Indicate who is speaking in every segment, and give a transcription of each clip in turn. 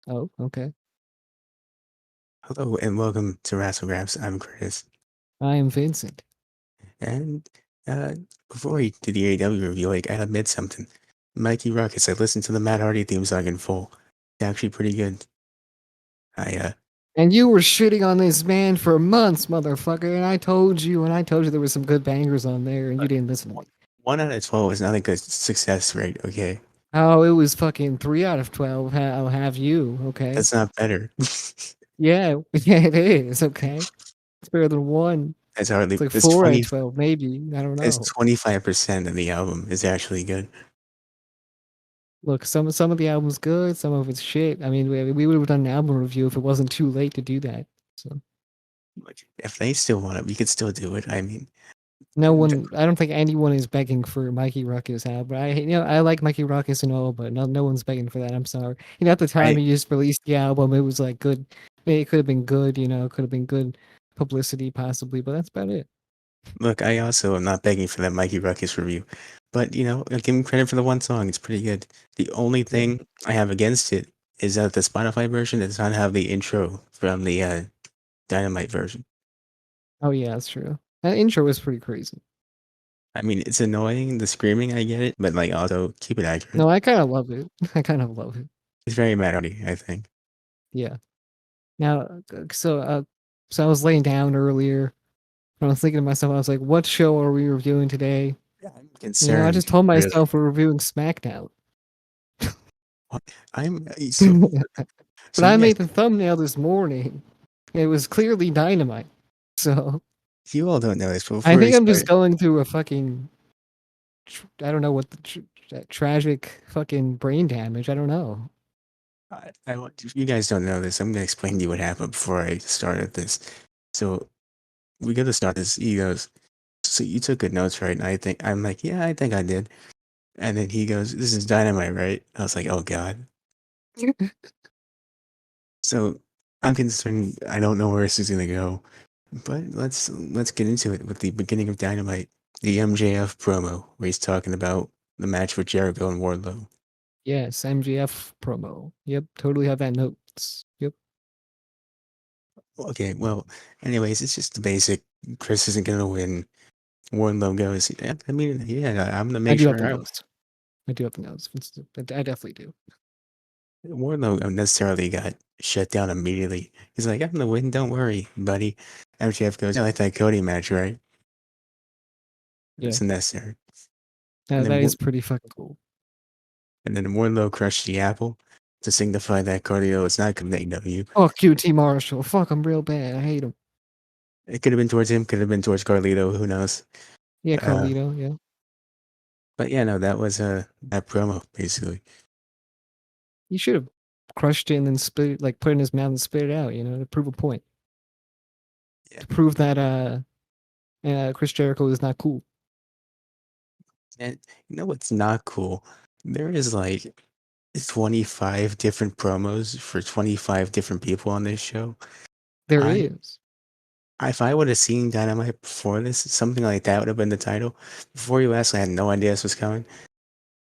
Speaker 1: Oh, okay.
Speaker 2: Hello and welcome to Wrassle Graps. I'm Chris.
Speaker 1: I am Vincent.
Speaker 2: And uh, before we do the AEW review, I gotta admit something. Mikey Ruckus, I listened to the Matt Hardy theme song in full. It's actually pretty good. I
Speaker 1: And you were shitting on this man for months, motherfucker. And I told you there was some good bangers on there, and you didn't listen to me.
Speaker 2: 1 out of 12 is not a good success rate. Okay,
Speaker 1: Oh, it was fucking 3 out of 12. I'll have you, okay?
Speaker 2: that's not better.
Speaker 1: Yeah, yeah, it is, okay? It's better than 1.
Speaker 2: That's hardly.
Speaker 1: It's like
Speaker 2: It's
Speaker 1: 4 out of
Speaker 2: 20.
Speaker 1: 12, maybe. I don't
Speaker 2: It's
Speaker 1: know.
Speaker 2: 25% of the album is actually good.
Speaker 1: Look, some of the album's good, some of it's shit. I mean, we would have done an album review if it wasn't too late to do that. So
Speaker 2: Like, if they still want it, we could still do it. I mean,
Speaker 1: no one, I don't think anyone is begging for Mikey Ruckus out, but I like Mikey Ruckus and all, but no one's begging for that. I'm sorry. At the time
Speaker 2: I
Speaker 1: he just released the album, it was like good. It could have been good, it could have been good publicity possibly, but that's about it.
Speaker 2: Look, I also am not begging for that Mikey Ruckus review, but I'll give him credit for the one song. It's pretty good. The only
Speaker 1: Yeah.
Speaker 2: thing I have against it is that the Spotify version does not have the intro from the Dynamite version.
Speaker 1: Oh yeah, that's true. That intro was pretty crazy.
Speaker 2: I mean, it's annoying, the screaming, I get it, but like also keep it accurate.
Speaker 1: No, I kind of love it. I kind of love it.
Speaker 2: It's very Matt Hardy, I think.
Speaker 1: Yeah. Now, so I was laying down earlier. And I was thinking to myself, I was like, what show are we reviewing today?
Speaker 2: Yeah, I'm
Speaker 1: I
Speaker 2: concerned,
Speaker 1: just told
Speaker 2: really.
Speaker 1: myself we're reviewing SmackDown.
Speaker 2: What? I'm
Speaker 1: But
Speaker 2: so
Speaker 1: I
Speaker 2: you guys,
Speaker 1: made the thumbnail this morning. It was clearly Dynamite. So
Speaker 2: you all don't know this, but
Speaker 1: I
Speaker 2: before we
Speaker 1: think I'm just
Speaker 2: start,
Speaker 1: going through a fucking, I don't know what that tragic fucking brain damage. I don't know.
Speaker 2: I want if you guys don't know this, I'm gonna explain to you what happened before I started this. So we go to start this. He goes, "So you took good notes, right?" And I'm like, "Yeah, I think I did." And then he goes, "This is Dynamite, right?" I was like, "Oh God." So I'm concerned. I don't know where this is gonna go, but let's get into it with the beginning of Dynamite, the MJF promo where he's talking about the match with Jericho and Wardlow.
Speaker 1: Yes, MGF promo. Yep, totally have that notes. Yep.
Speaker 2: Okay, well, anyways, it's just the basic. Chris isn't gonna win. Wardlow goes, "Yeah, I mean, yeah, I'm gonna
Speaker 1: I
Speaker 2: make
Speaker 1: do have the
Speaker 2: sure
Speaker 1: notes. I do have the notes. I definitely do.
Speaker 2: Wardlow unnecessarily got shut down immediately. He's like, I'm gonna win, don't worry, buddy. MJF goes, I like that Cody match, right?
Speaker 1: Yeah,
Speaker 2: It's unnecessary. And then
Speaker 1: that is pretty fucking cool.
Speaker 2: Wardlow crushed the apple to signify that Cardio is not coming to AEW.
Speaker 1: Fuck you, T. Marshall. Fuck him real bad. I hate him.
Speaker 2: It could have been towards him, could have been towards Carlito, who knows?
Speaker 1: Yeah,
Speaker 2: Uh,
Speaker 1: Carlito. Yeah.
Speaker 2: but yeah, no, that was that promo basically.
Speaker 1: He should have crushed it and then spit it, like put it in his mouth and spit it out, to prove a point.
Speaker 2: Yeah,
Speaker 1: To prove that Chris Jericho is not cool.
Speaker 2: and you know what's not cool? There is like 25 different promos for 25 different people on this show.
Speaker 1: There
Speaker 2: I
Speaker 1: is.
Speaker 2: If I would have seen Dynamite before this, something like that would have been the title. Before you asked, I had no idea this was coming.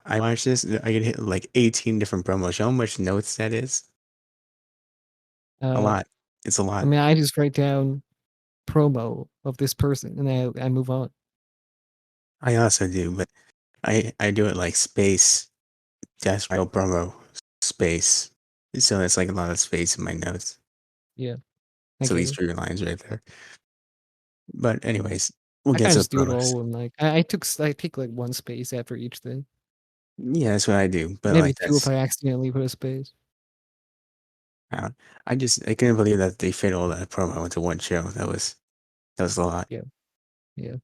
Speaker 2: I watched this, I could hit like 18 different promos. You know how much notes that is? A
Speaker 1: Uh,
Speaker 2: lot. It's a
Speaker 1: I
Speaker 2: lot.
Speaker 1: mean, I just write down promo of this person and I move on.
Speaker 2: I also do, but I do it like space, dash title promo, space. So it's like a lot of space in my notes.
Speaker 1: Yeah, I
Speaker 2: So
Speaker 1: get
Speaker 2: these
Speaker 1: it.
Speaker 2: 3 lines right there. But anyways, we'll
Speaker 1: I
Speaker 2: get
Speaker 1: kind
Speaker 2: to
Speaker 1: of
Speaker 2: the
Speaker 1: just do it
Speaker 2: promos.
Speaker 1: all and like I take like one space after each thing.
Speaker 2: Yeah, that's what I do. But
Speaker 1: Maybe
Speaker 2: like
Speaker 1: two if
Speaker 2: that's
Speaker 1: I accidentally put a space.
Speaker 2: uh, I couldn't believe that they fit all that promo into one show. That was a lot.
Speaker 1: Yeah, yeah.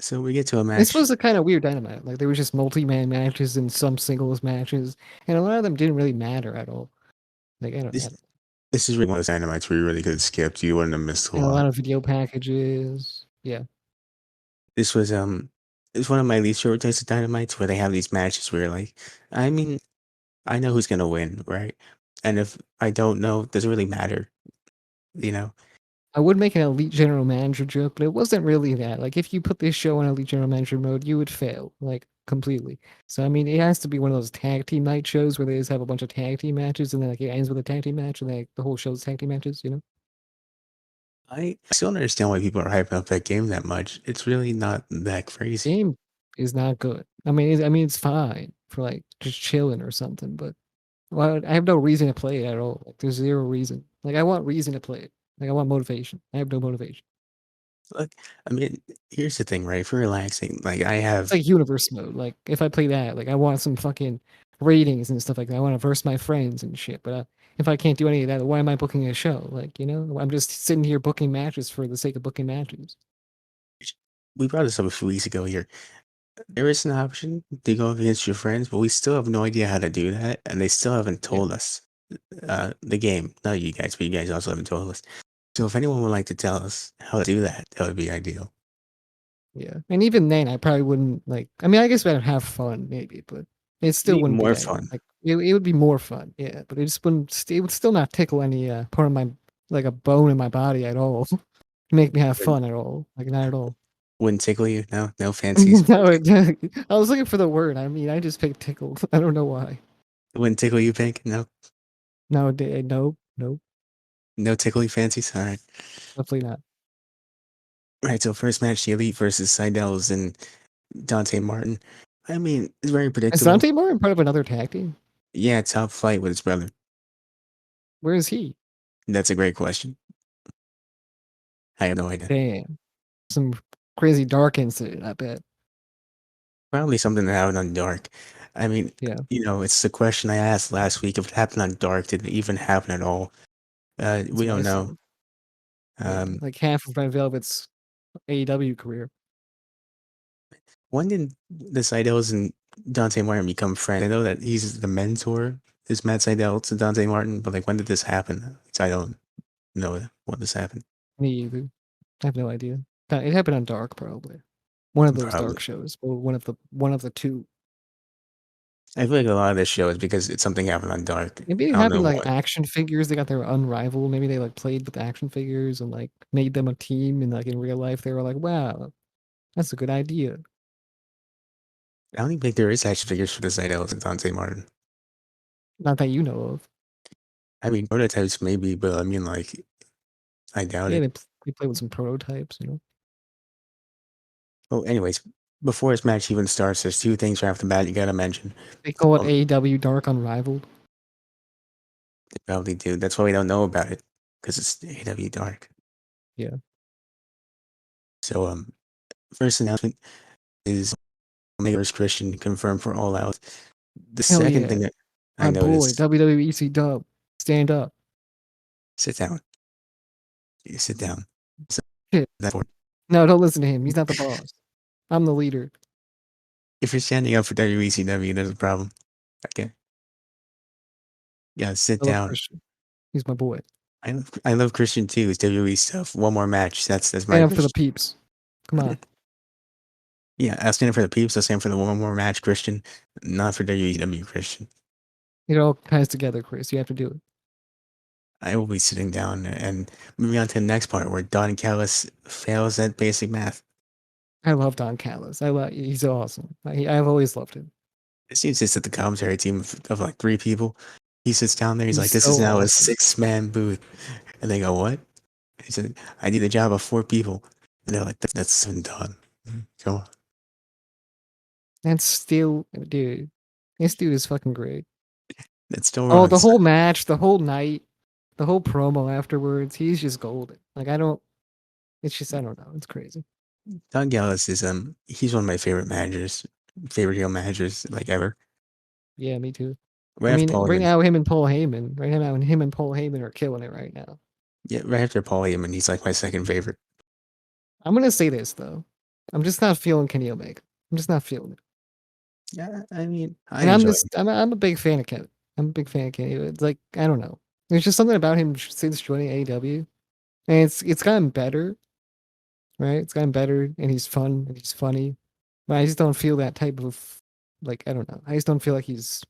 Speaker 2: So we get to a
Speaker 1: This
Speaker 2: match.
Speaker 1: was a kind of weird Dynamite. Like there was just multi-man matches and some singles matches, and a lot of them didn't really matter at all. Like I
Speaker 2: This
Speaker 1: don't,
Speaker 2: this is really one of those dynamites where you really could have skipped. You wouldn't have missed a
Speaker 1: and a
Speaker 2: lot.
Speaker 1: lot of video packages. Yeah,
Speaker 2: This was it's one of my least favorite types of dynamites where they have these matches where you're like, I mean, I know who's gonna win, right? And if I don't know, it doesn't really matter, you know?
Speaker 1: I would make an elite general manager joke, but it wasn't really that. Like if you put this show in elite general manager mode, you would fail. Like completely. So I mean, it has to be one of those tag team night shows where they just have a bunch of tag team matches, and then like it ends with a tag team match, and like the whole show's tag team matches. You know,
Speaker 2: I still don't understand why people are hyping up that game that much. It's really not that crazy.
Speaker 1: game is not good. I mean, it's fine for like just chilling or something, but well, I have no reason to play it at all. Like, there's zero reason. Like, I want reason to play it. Like, I want motivation. I have no motivation.
Speaker 2: Look, I mean, here's the thing, right? For relaxing, like I
Speaker 1: It's
Speaker 2: have
Speaker 1: like universe mode. Like, if I play that, like, I want some fucking ratings and stuff like that. I want to verse my friends and shit. But if I can't do any of that, why am I booking a show? Like, you know, I'm just sitting here booking matches for the sake of booking matches.
Speaker 2: we brought this up a few weeks ago here. There is an option to go against your friends, but we still have no idea how to do that, and they still haven't
Speaker 1: Yeah,
Speaker 2: told us the game. Not you guys, but you guys also haven't told us. So if anyone would like to tell us how to do that, that would be ideal.
Speaker 1: yeah. And even then, I probably wouldn't like. I mean, I guess I'd have fun maybe, but it
Speaker 2: It'd
Speaker 1: still
Speaker 2: be
Speaker 1: wouldn't be
Speaker 2: more
Speaker 1: that.
Speaker 2: fun.
Speaker 1: Like, it would be more fun. Yeah, but it just wouldn't. It would still not tickle any part of my like a bone in my body at all. Make me have
Speaker 2: Wouldn't,
Speaker 1: fun at all. Like not at all.
Speaker 2: wouldn't tickle you. No, no fancy.
Speaker 1: No, I was looking for the word. I mean, I just picked tickled. I don't know why.
Speaker 2: It wouldn't tickle you, Pink. No,
Speaker 1: No, no, no,
Speaker 2: no tickly fancies. All right.
Speaker 1: definitely not.
Speaker 2: Right. So first match, the Elite versus Seidel's and Dante Martin. I mean, it's very
Speaker 1: Is
Speaker 2: predictable.
Speaker 1: Dante Martin part of another tag team?
Speaker 2: Yeah, top flight with his brother.
Speaker 1: Where is he?
Speaker 2: That's a great question. I have no idea.
Speaker 1: Damn, some crazy dark incident. I bet.
Speaker 2: Probably something that happened on Dark. I mean,
Speaker 1: Yeah,
Speaker 2: it's the question I asked last week. If it happened on Dark, did it even happen at all?
Speaker 1: that's
Speaker 2: We
Speaker 1: what I
Speaker 2: don't know.
Speaker 1: said. Yeah,
Speaker 2: Um,
Speaker 1: like half of Red Velvet's AEW career.
Speaker 2: when did the Seidels and Dante Martin become friends? I know that he's the mentor, is Matt Seidel to Dante Martin, but like, when did this happen? I don't know when this happened.
Speaker 1: Me either. I have no idea. It happened on Dark, probably. One of those
Speaker 2: Probably.
Speaker 1: dark shows, or one of the two.
Speaker 2: I feel like a lot of this show is because it's something happened on Dark.
Speaker 1: Maybe it
Speaker 2: I don't know
Speaker 1: happened like
Speaker 2: what.
Speaker 1: action figures. They got their unrivaled. Maybe they like played with action figures and like made them a team. And like in real life, they were like, "Wow, that's a good idea."
Speaker 2: I don't even think there is action figures for the Seidels and Dante Martin.
Speaker 1: Not that you know of.
Speaker 2: I mean, prototypes maybe, but I mean, like, I doubt
Speaker 1: Yeah,
Speaker 2: it.
Speaker 1: they play with some prototypes. You know,
Speaker 2: Well, anyways, before this match even starts, there's two things right off the bat you gotta mention.
Speaker 1: they call it
Speaker 2: Um,
Speaker 1: AEW Dark Unrivaled.
Speaker 2: they probably do. That's why we don't know about it, because it's AW Dark.
Speaker 1: Yeah,
Speaker 2: So, first announcement is Omega vs. Christian confirmed for All Out. The
Speaker 1: hell
Speaker 2: second
Speaker 1: yeah,
Speaker 2: thing that I
Speaker 1: my boy
Speaker 2: noticed,
Speaker 1: WWE Dub, stand up.
Speaker 2: sit down, you sit down. So
Speaker 1: Shit.
Speaker 2: that
Speaker 1: No, don't listen to him. He's not the boss. I'm the leader.
Speaker 2: if you're standing up for WECW, there's a problem. Okay, yeah, sit
Speaker 1: I love
Speaker 2: down.
Speaker 1: Christian. He's my boy.
Speaker 2: I love Christian too. It's WWE stuff. One more match. That's my
Speaker 1: Stand up for the
Speaker 2: Christian.
Speaker 1: peeps. Come on.
Speaker 2: Yeah, I'll stand for the peeps. I'll stand for the one more match, Christian, not for WEW, Christian.
Speaker 1: It all ties together, Chris. You have to do it.
Speaker 2: I will be sitting down and moving on to the next part where Don Callis fails at basic math.
Speaker 1: I love Don Callis. He's awesome. I've always loved him.
Speaker 2: This dude sits at the commentary team of like three people. He sits down there. He's
Speaker 1: He's
Speaker 2: like, "This
Speaker 1: so
Speaker 2: is now a
Speaker 1: awesome.
Speaker 2: 6-man booth," and they go, "What?" He said, "I need a job of 4 people," and they're like, "That's been done. Come on."
Speaker 1: And still, dude, this dude is fucking great.
Speaker 2: That still
Speaker 1: Oh, the
Speaker 2: runs.
Speaker 1: whole match, the whole night, the whole promo afterwards, he's just golden. Like I don't. It's just I don't know. It's crazy.
Speaker 2: Don Callis is he's one of my favorite managers, favorite heel managers like ever.
Speaker 1: Yeah, me too.
Speaker 2: Right
Speaker 1: I
Speaker 2: after
Speaker 1: mean,
Speaker 2: Paul
Speaker 1: right
Speaker 2: Heyman,
Speaker 1: now, him and Paul Heyman are killing it right now.
Speaker 2: yeah, right after Paul Heyman, he's like my second favorite.
Speaker 1: I'm gonna say this though, I'm just not feeling Kenny Omega. I'm just not feeling it.
Speaker 2: Yeah, I mean, I
Speaker 1: And
Speaker 2: enjoy him.
Speaker 1: I'm a big fan of Kevin. I'm a big fan of Kenny. It's like I don't know. There's just something about him since joining AEW, and it's gotten better, right? It's gotten better, and he's fun and he's funny. But I just don't feel that type of like I don't know. I just don't feel like he's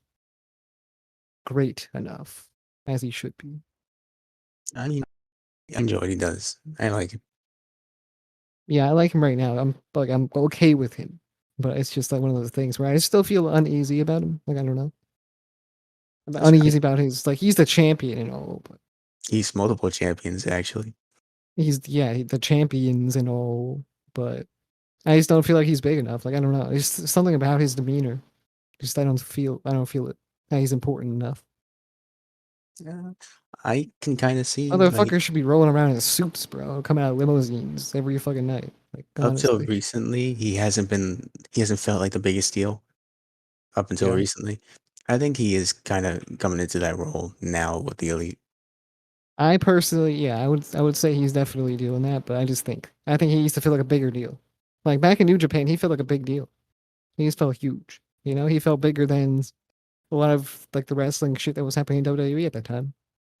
Speaker 1: great enough as he should be.
Speaker 2: I mean, I enjoy what he does. I like him.
Speaker 1: Yeah, I like him right now. I'm okay with him. but it's just like one of those things where I still feel uneasy about him. Like I don't know, I'm
Speaker 2: That's fine.
Speaker 1: uneasy about his like he's the champion and all, but
Speaker 2: He's multiple champions actually.
Speaker 1: he's the champions and all, but I just don't feel like he's big enough. Like I don't know, there's something about his demeanor. Just I don't feel it. That he's important enough.
Speaker 2: Yeah, I can kind of see like
Speaker 1: Motherfuckers should be rolling around in suits, bro, coming out of limousines every fucking night. Like
Speaker 2: up till
Speaker 1: honestly,
Speaker 2: recently he hasn't felt like the biggest deal up until
Speaker 1: yeah.
Speaker 2: recently. I think he is kind of coming into that role now with the elite.
Speaker 1: I personally, yeah, I would say he's definitely doing that, but I think he used to feel like a bigger deal. Like back in New Japan, he felt like a big deal. He just felt huge. You know, he felt bigger than a lot of like the wrestling shit that was happening in WWE at that time.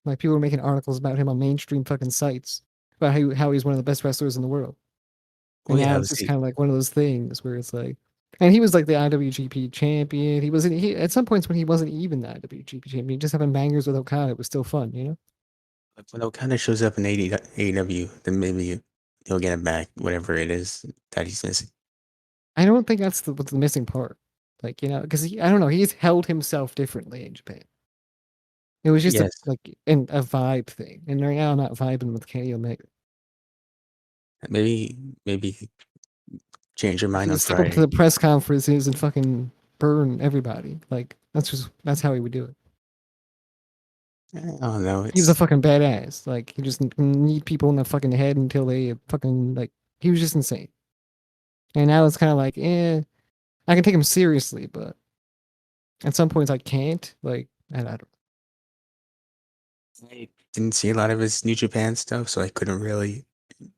Speaker 1: Like people were making articles about him on mainstream fucking sites about how he's one of the best wrestlers in the world.
Speaker 2: Oh
Speaker 1: And
Speaker 2: yeah,
Speaker 1: now
Speaker 2: I
Speaker 1: it's
Speaker 2: was
Speaker 1: just kind of like one of those things where it's like, and he was like the IWGP champion. He wasn't. He at some points when he wasn't even the IWGP champion, just having bangers with Okada, it was still fun. You know.
Speaker 2: like when Okada shows up in AEW, then maybe he'll get him back, whatever it is that he's missing.
Speaker 1: I don't think that's what's the missing part. Like, you know, because I don't know, he's held himself differently in Japan. It was just a
Speaker 2: Yes,
Speaker 1: like a vibe thing, and right now I'm not vibing with Kenny Omega.
Speaker 2: maybe change your
Speaker 1: Like,
Speaker 2: mind
Speaker 1: he
Speaker 2: on
Speaker 1: would step up to
Speaker 2: Friday.
Speaker 1: the press conferences and fucking burn everybody. Like that's how he would do it.
Speaker 2: I don't know.
Speaker 1: He was a
Speaker 2: It's
Speaker 1: fucking badass. Like he just need people in the fucking head until they fucking like. He was just insane. And now it's kind of like, I can take him seriously, but at some points I can't. Like, I don't.
Speaker 2: I didn't see a lot of his New Japan stuff, so I couldn't really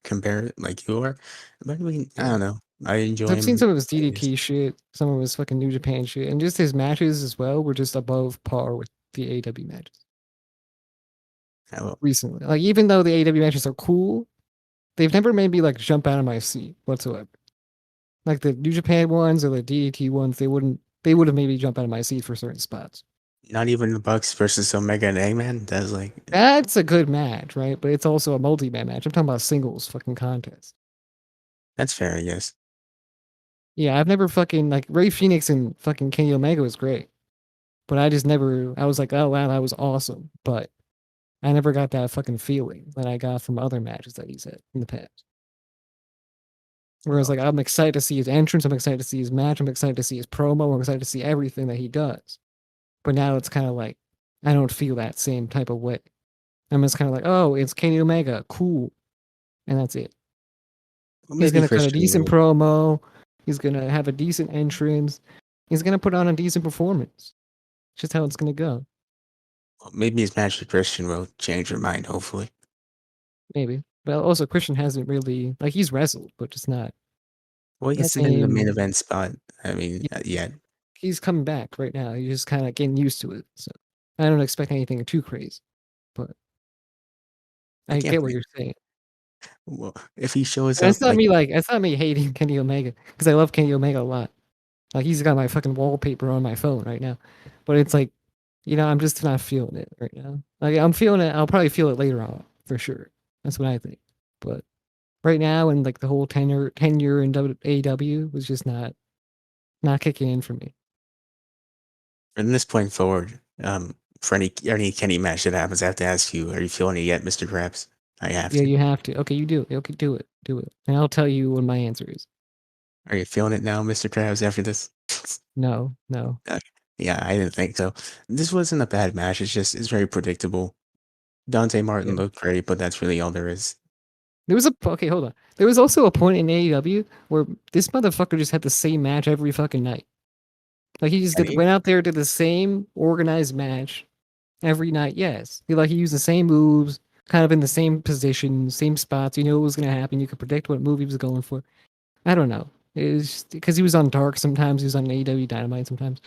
Speaker 2: compare it like you are. But I mean, I
Speaker 1: Yeah.
Speaker 2: don't know. I enjoy
Speaker 1: 'Cause I've seen
Speaker 2: him.
Speaker 1: some of his DDT shit, some of his fucking New Japan shit, and just his matches as well were just above par with the AW matches
Speaker 2: I,
Speaker 1: recently. Like even though the AW matches are cool, they've never made me like jump out of my seat whatsoever. Like the New Japan ones or the DDT ones, they would have made me jump out of my seat for certain spots.
Speaker 2: not even the Bucks versus Omega and Eggman. That's like
Speaker 1: That's a good match, right? But it's also a multi-man match. I'm talking about singles fucking contest.
Speaker 2: that's fair, I guess.
Speaker 1: Yeah, I've never fucking like Ray Phoenix and fucking Kenny Omega was great, but I just never. I was like, oh wow, that was awesome, but I never got that fucking feeling that I got from other matches that he's had in the past. Whereas,
Speaker 2: Well,
Speaker 1: like, I'm excited to see his entrance, I'm excited to see his match, I'm excited to see his promo, I'm excited to see everything that he does. But now it's kind of like, I don't feel that same type of way. I'm just kind of like, oh, it's Kenny Omega, cool. And that's it. He's
Speaker 2: maybe
Speaker 1: going to cut a
Speaker 2: Christian
Speaker 1: decent
Speaker 2: will.
Speaker 1: promo, he's going to have a decent entrance, he's going to put on a decent performance. It's just how it's going to go.
Speaker 2: Maybe his match with Christian will change your mind. Hopefully.
Speaker 1: Maybe. But also, Christian hasn't really, like, he's wrestled, but just not
Speaker 2: Well, he
Speaker 1: the
Speaker 2: hasn't been in the main
Speaker 1: same.
Speaker 2: event spot. I mean, yet.
Speaker 1: He's coming back right now. He's just kind of getting used to it. So I don't expect anything too crazy, but
Speaker 2: I
Speaker 1: I
Speaker 2: can't
Speaker 1: get what
Speaker 2: wait.
Speaker 1: you're saying.
Speaker 2: Well, if he shows
Speaker 1: And
Speaker 2: up like
Speaker 1: it's not me hating Kenny Omega because I love Kenny Omega a lot. Like he's got my fucking wallpaper on my phone right now, but it's like, you know, I'm just not feeling it right now. Like I'm feeling it. I'll probably feel it later on for sure. That's what I think. But right now, and like the whole tenure in AEW was just not kicking in for me.
Speaker 2: from this point forward, for any Kenny match that happens, I have to ask you: are you feeling it yet, Mister Krabs? I have
Speaker 1: Yeah,
Speaker 2: to.
Speaker 1: you have to. Okay, you do it. Okay, do it, and I'll tell you what my answer is.
Speaker 2: Are you feeling it now, Mister Krabs? After this?
Speaker 1: No, no.
Speaker 2: Okay. Yeah, I didn't think so. This wasn't a bad match. It's very predictable. Dante
Speaker 1: Yeah.
Speaker 2: Martin looked great, but that's really all there is.
Speaker 1: There was a okay, hold on. There was also a point in AEW where this motherfucker just had the same match every fucking night. Like he just
Speaker 2: Kenny,
Speaker 1: went out there did the same organized match every night. Yes, he used the same moves, kind of in the same position, same spots. You knew what was gonna happen. You could predict what move he was going for. I don't know. It was because he was on Dark sometimes. He was on AEW Dynamite sometimes.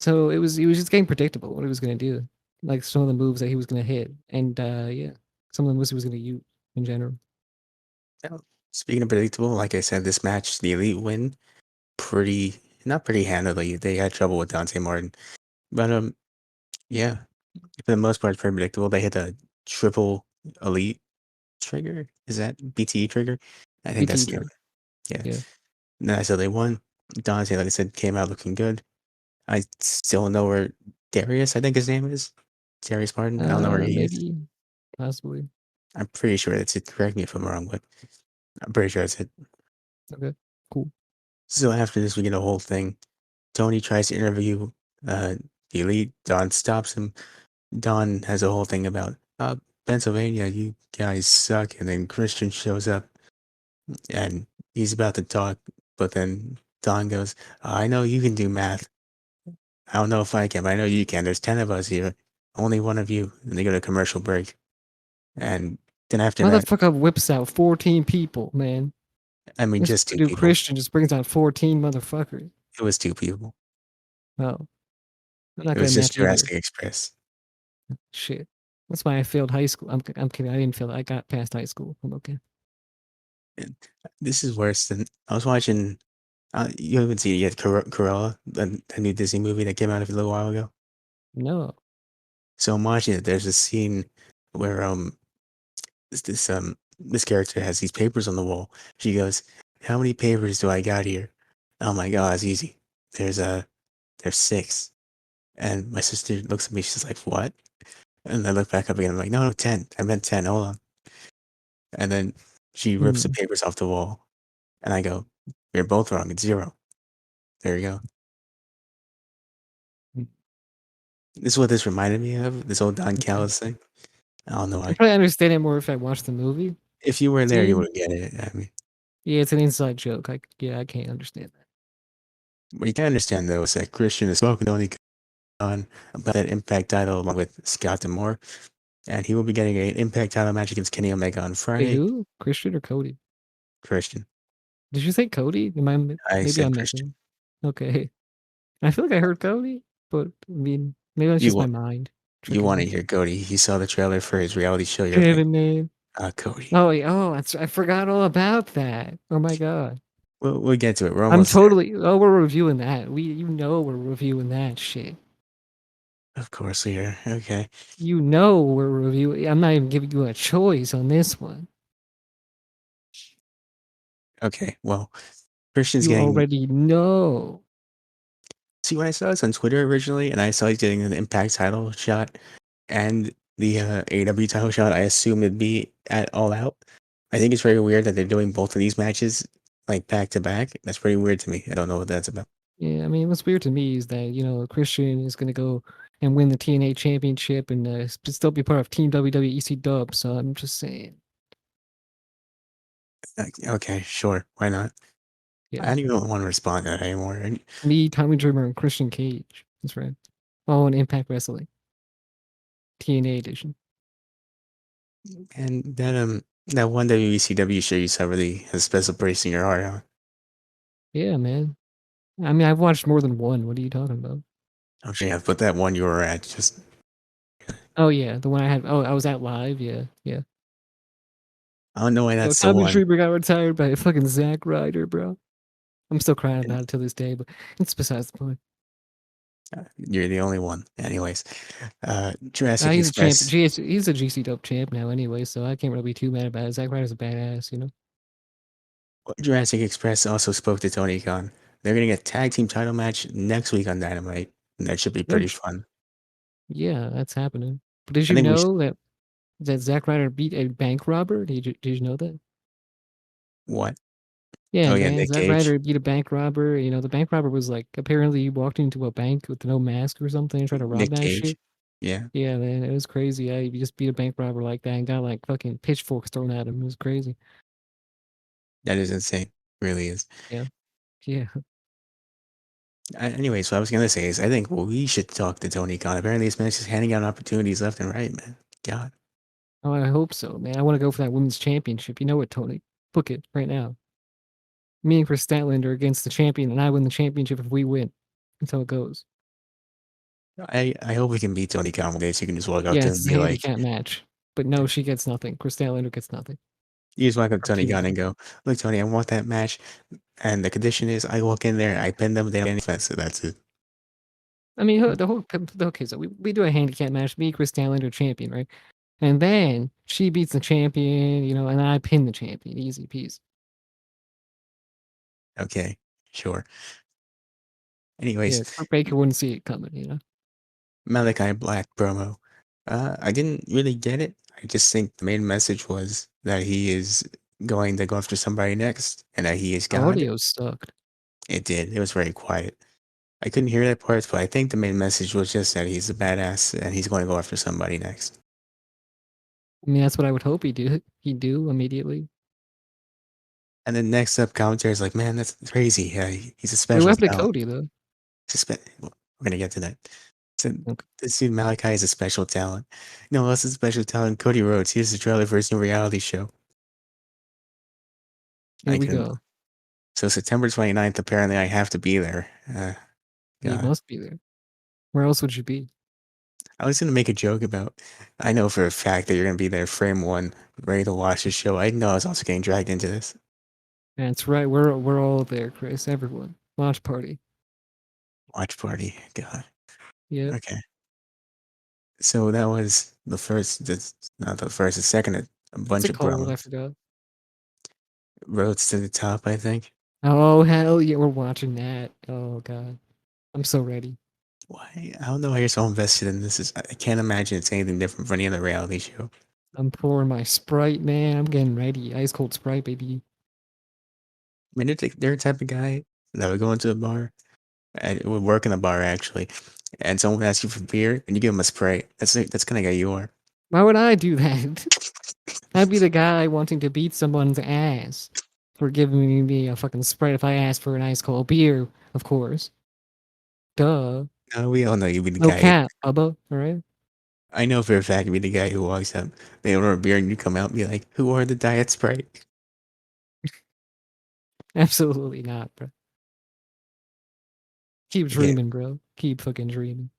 Speaker 1: So it was just getting predictable what he was gonna do. Like some of the moves that he was gonna hit, and yeah, some of the moves he was gonna use in general.
Speaker 2: well, speaking of predictable, like I said, this match, the Elite win pretty, not pretty handily. They had trouble with Dante Martin, but yeah, for the most part, it's pretty predictable. They hit a triple Elite trigger. Is that BTE trigger? I think that's
Speaker 1: BT
Speaker 2: the
Speaker 1: trigger.
Speaker 2: yeah.
Speaker 1: Yeah.
Speaker 2: No, so they won. Dante, like I said, came out looking good. I still don't know where Darius, I think his name is. Darius Martin. I don't know where he is.
Speaker 1: Maybe, possibly.
Speaker 2: I'm pretty sure that's it. Correct me if I'm wrong, but I'm pretty sure that's it.
Speaker 1: Okay, cool.
Speaker 2: So after this, we get a whole thing. Tony tries to interview the elite. Don stops him. Don has a whole thing about Pennsylvania, you guys suck. And then Christian shows up and he's about to talk, but then Don goes, I know you can do math. I don't know if I can, but I know you can. There's 10 of us here. Only one of you. And they go to commercial break. And then after that,
Speaker 1: Motherfucker whips out 14 people, man.
Speaker 2: I mean,
Speaker 1: This
Speaker 2: just two
Speaker 1: dude
Speaker 2: people.
Speaker 1: Christian just brings out 14 motherfuckers.
Speaker 2: It was two people.
Speaker 1: Oh, I'm not
Speaker 2: It
Speaker 1: good
Speaker 2: was
Speaker 1: at
Speaker 2: just
Speaker 1: math either.
Speaker 2: Jurassic Express.
Speaker 1: Shit. That's why I failed high school. I'm kidding. I didn't fail. I got past high school. I'm okay.
Speaker 2: And this is worse than I was watching. You haven't seen it yet, Cruella, the new Disney movie that came out a little while ago.
Speaker 1: No.
Speaker 2: So I'm watching it. There's a scene where this character has these papers on the wall. She goes, "How many papers do I got here?" Oh my god, it's easy. There's 6. And my sister looks at me. She's like, "What?" And I look back up again. I'm like, "No, 10. I meant 10. Hold on." And then she rips the
Speaker 1: Hmm.
Speaker 2: papers off the wall, and I go, "You're both wrong. It's 0." There you go. This is what this reminded me of. This old Don
Speaker 1: Okay.
Speaker 2: Callis thing. I don't know
Speaker 1: I
Speaker 2: why.
Speaker 1: probably understand it more if I watched the movie.
Speaker 2: If you were there, you
Speaker 1: Scene.
Speaker 2: would get it. I mean,
Speaker 1: Yeah, it's an inside joke. I can't understand that.
Speaker 2: what you can understand though is that Christian has spoken to Tony Khan about that Impact title along with Scott D'Amore, and he will be getting an Impact title match against Kenny Omega on
Speaker 1: Wait,
Speaker 2: Friday.
Speaker 1: who? Christian or Cody?
Speaker 2: Christian.
Speaker 1: Did you say Cody?
Speaker 2: I
Speaker 1: Maybe
Speaker 2: said
Speaker 1: I'm
Speaker 2: Christian.
Speaker 1: missing. Okay. I feel like I heard Cody, but I mean, maybe that's
Speaker 2: You
Speaker 1: just my
Speaker 2: want
Speaker 1: mind
Speaker 2: you
Speaker 1: tricking
Speaker 2: want to
Speaker 1: me.
Speaker 2: hear Cody? You saw the trailer for his reality show. You're like,
Speaker 1: Kevin name.
Speaker 2: Cody.
Speaker 1: Oh, yeah, I forgot all about that. Oh my god.
Speaker 2: We'll get to it. We're
Speaker 1: I'm
Speaker 2: almost there.
Speaker 1: totally. Oh, we're reviewing that. We're reviewing that shit.
Speaker 2: Of course we are. Okay.
Speaker 1: We're reviewing. I'm not even giving you a choice on this one.
Speaker 2: Okay. Well, Christian's
Speaker 1: You
Speaker 2: getting.
Speaker 1: already know.
Speaker 2: See, when I saw this on Twitter originally, and I saw he's getting an Impact title shot and the AEW title shot, I assumed it'd be at All Out. I think it's very weird that they're doing both of these matches like back to back. That's pretty weird to me. I don't know what that's about.
Speaker 1: Yeah, I mean, what's weird to me is that Christian is gonna go and win the TNA championship and still be part of Team WWE EC Dub. So I'm just saying,
Speaker 2: Okay, sure, why not? I
Speaker 1: yeah,
Speaker 2: don't even want to respond to that anymore.
Speaker 1: me, Tommy Dreamer, and Christian Cage. That's right. Oh, and Impact Wrestling TNA edition.
Speaker 2: And that one WCW show you saw really has a special place in your heart, huh?
Speaker 1: Yeah, man. I mean, I've watched more than one. What are you talking about?
Speaker 2: I'm sure you have, but that one you were at just
Speaker 1: Oh yeah, the one I had. Oh, I was at live. Yeah, yeah.
Speaker 2: I don't know why
Speaker 1: Yo,
Speaker 2: that's the
Speaker 1: Tommy
Speaker 2: one.
Speaker 1: Dreamer got retired by fucking Zack Ryder, bro. I'm still crying about it to this day, but it's besides the point.
Speaker 2: You're the only one. Anyways, Jurassic
Speaker 1: He's a champ.
Speaker 2: Express.
Speaker 1: He's a GC Dope champ now, anyway, so I can't really be too mad about it. Zack Ryder's a badass, you know.
Speaker 2: Jurassic Express also spoke to Tony Khan. They're getting a tag team title match next week on Dynamite, and that should be
Speaker 1: Oh,
Speaker 2: pretty fun.
Speaker 1: yeah, that's happening. But did
Speaker 2: I
Speaker 1: you
Speaker 2: think we should.
Speaker 1: know that Zack Ryder beat a bank robber? Did you know that?
Speaker 2: What?
Speaker 1: Yeah,
Speaker 2: Oh yeah,
Speaker 1: man,
Speaker 2: Nick
Speaker 1: Zack
Speaker 2: Cage,
Speaker 1: Ryder beat a bank robber. You know, the bank robber was like apparently he walked into a bank with no mask or something and tried to rob
Speaker 2: Nick
Speaker 1: that
Speaker 2: Cage.
Speaker 1: shit.
Speaker 2: Yeah,
Speaker 1: Yeah, man, it was crazy. He just beat a bank robber like that and got like fucking pitchforks thrown at him. It was crazy.
Speaker 2: that is insane. Really is.
Speaker 1: Yeah, yeah.
Speaker 2: Anyway, so I was gonna say is I think we should talk to Tony Khan. Apparently, this man's just handing out opportunities left and right, man. God,
Speaker 1: Oh, I hope so, man. I want to go for that women's championship. You know what, Tony? Book it right now. Me and Chris Statlander against the champion, and I win the championship if we win. That's how it goes.
Speaker 2: I hope we can beat Tony Khan one day, so you can just walk up
Speaker 1: Yeah,
Speaker 2: to him and
Speaker 1: it's a
Speaker 2: be like,
Speaker 1: handicap match. But no, she gets nothing. Chris Statlander gets nothing.
Speaker 2: you just walk up to
Speaker 1: Or
Speaker 2: Tony Khan
Speaker 1: TNA.
Speaker 2: and go, look, Tony, I want that match, and the condition is I walk in there, I pin them, they don't get any offense, so that's it.
Speaker 1: I mean, the whole okay. So we do a handicap match. Me, Chris Statlander, champion, right? And then she beats the champion, and I pin the champion. Easy peasy.
Speaker 2: Okay, sure. Anyways,
Speaker 1: Yeah, Baker wouldn't see it coming, you know.
Speaker 2: Malachi Black promo. I didn't really get it. I just think the main message was that he is going to go after somebody next and that he is God.
Speaker 1: Audio sucked.
Speaker 2: It did. It was very quiet. I couldn't hear that part, but I think the main message was just that he's a badass and he's going to go after somebody next.
Speaker 1: I mean, that's what I would hope he'd do immediately.
Speaker 2: And then next up, commentary is like, man, that's crazy. Yeah, he's a
Speaker 1: Wait, what
Speaker 2: special
Speaker 1: happened to
Speaker 2: talent.
Speaker 1: Cody though?
Speaker 2: We're gonna get to that. So
Speaker 1: Okay.
Speaker 2: this dude Malachi is a special talent. No less a special talent. Cody Rhodes. Here's the trailer for his new reality show.
Speaker 1: Here
Speaker 2: I
Speaker 1: we
Speaker 2: can.
Speaker 1: go.
Speaker 2: So September 29th. Apparently, I have to be there.
Speaker 1: You
Speaker 2: God,
Speaker 1: must be there. Where else would you be?
Speaker 2: I was gonna make a joke about. I know for a fact that you're gonna be there, frame one, ready to watch the show. I know I was also getting dragged into this
Speaker 1: That's right. We're all there, Chris. Everyone. Watch party.
Speaker 2: watch party. God.
Speaker 1: Yep.
Speaker 2: Okay. So that was the first. That's not the first. The second. A
Speaker 1: What's
Speaker 2: bunch
Speaker 1: it
Speaker 2: of
Speaker 1: called? I
Speaker 2: promos.
Speaker 1: forgot.
Speaker 2: Roads to the top. I think.
Speaker 1: Oh hell yeah, we're watching that. Oh god. I'm so ready.
Speaker 2: Why? I don't know why you're so invested in this. I can't imagine it's anything different from any other reality show.
Speaker 1: I'm pouring my Sprite, man. I'm getting ready. Ice cold Sprite, baby.
Speaker 2: I mean, they're the type of guy that would go into a bar and would work in a bar actually, and someone would ask you for beer and you give them a Sprite. That's kind of guy you are.
Speaker 1: Why would I do that? I'd be the guy wanting to beat someone's ass for giving me a fucking Sprite if I asked for an ice cold beer, of course. Duh.
Speaker 2: No, we all know you'd be the
Speaker 1: No
Speaker 2: guy.
Speaker 1: cap, Bubba, alright?
Speaker 2: I know for a fact you'd be the guy who walks up, they order a beer, and you come out and be like, "Who ordered the diet Sprite?"
Speaker 1: Absolutely not, bro. Keep
Speaker 2: Okay,
Speaker 1: dreaming, bro. Keep fucking dreaming.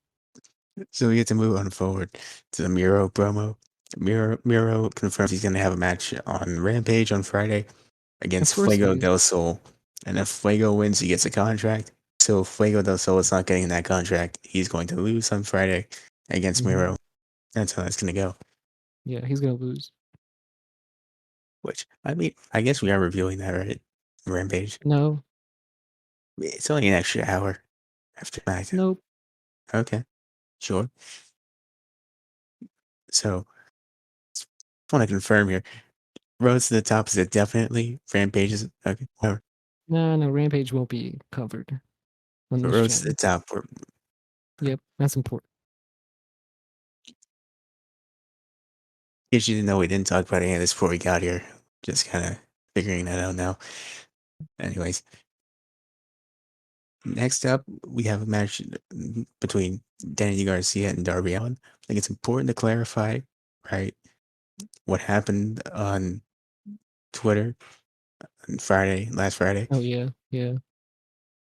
Speaker 2: so we get to move on forward to the Miro promo. Miro confirms he's going to have a match on Rampage on Friday
Speaker 1: Of
Speaker 2: against
Speaker 1: course
Speaker 2: Fuego
Speaker 1: he is.
Speaker 2: del Sol. And if Fuego wins, he gets a contract. So if Fuego del Sol is not getting that contract, he's going to lose on Friday against
Speaker 1: Mhm.
Speaker 2: Miro. That's how that's going to go.
Speaker 1: Yeah, he's gonna lose.
Speaker 2: Which, I mean, I guess we are reviewing that, right? Rampage.
Speaker 1: No,
Speaker 2: It's only an extra hour after SmackDown.
Speaker 1: nope.
Speaker 2: Okay, sure. So, just want to confirm here. Roads to the Top is it definitely Rampage's? Okay, whatever.
Speaker 1: No, Rampage won't be covered on this
Speaker 2: Roads to the
Speaker 1: channel.
Speaker 2: Top.
Speaker 1: Yep, that's important.
Speaker 2: In case you didn't know, we didn't talk about any of this before we got here. Just kind of figuring that out now. Anyways, next up, we have a match between Danny Garcia and Darby Allin. I think it's important to clarify, right, what happened on Twitter on Friday, last Friday.
Speaker 1: Oh yeah, yeah.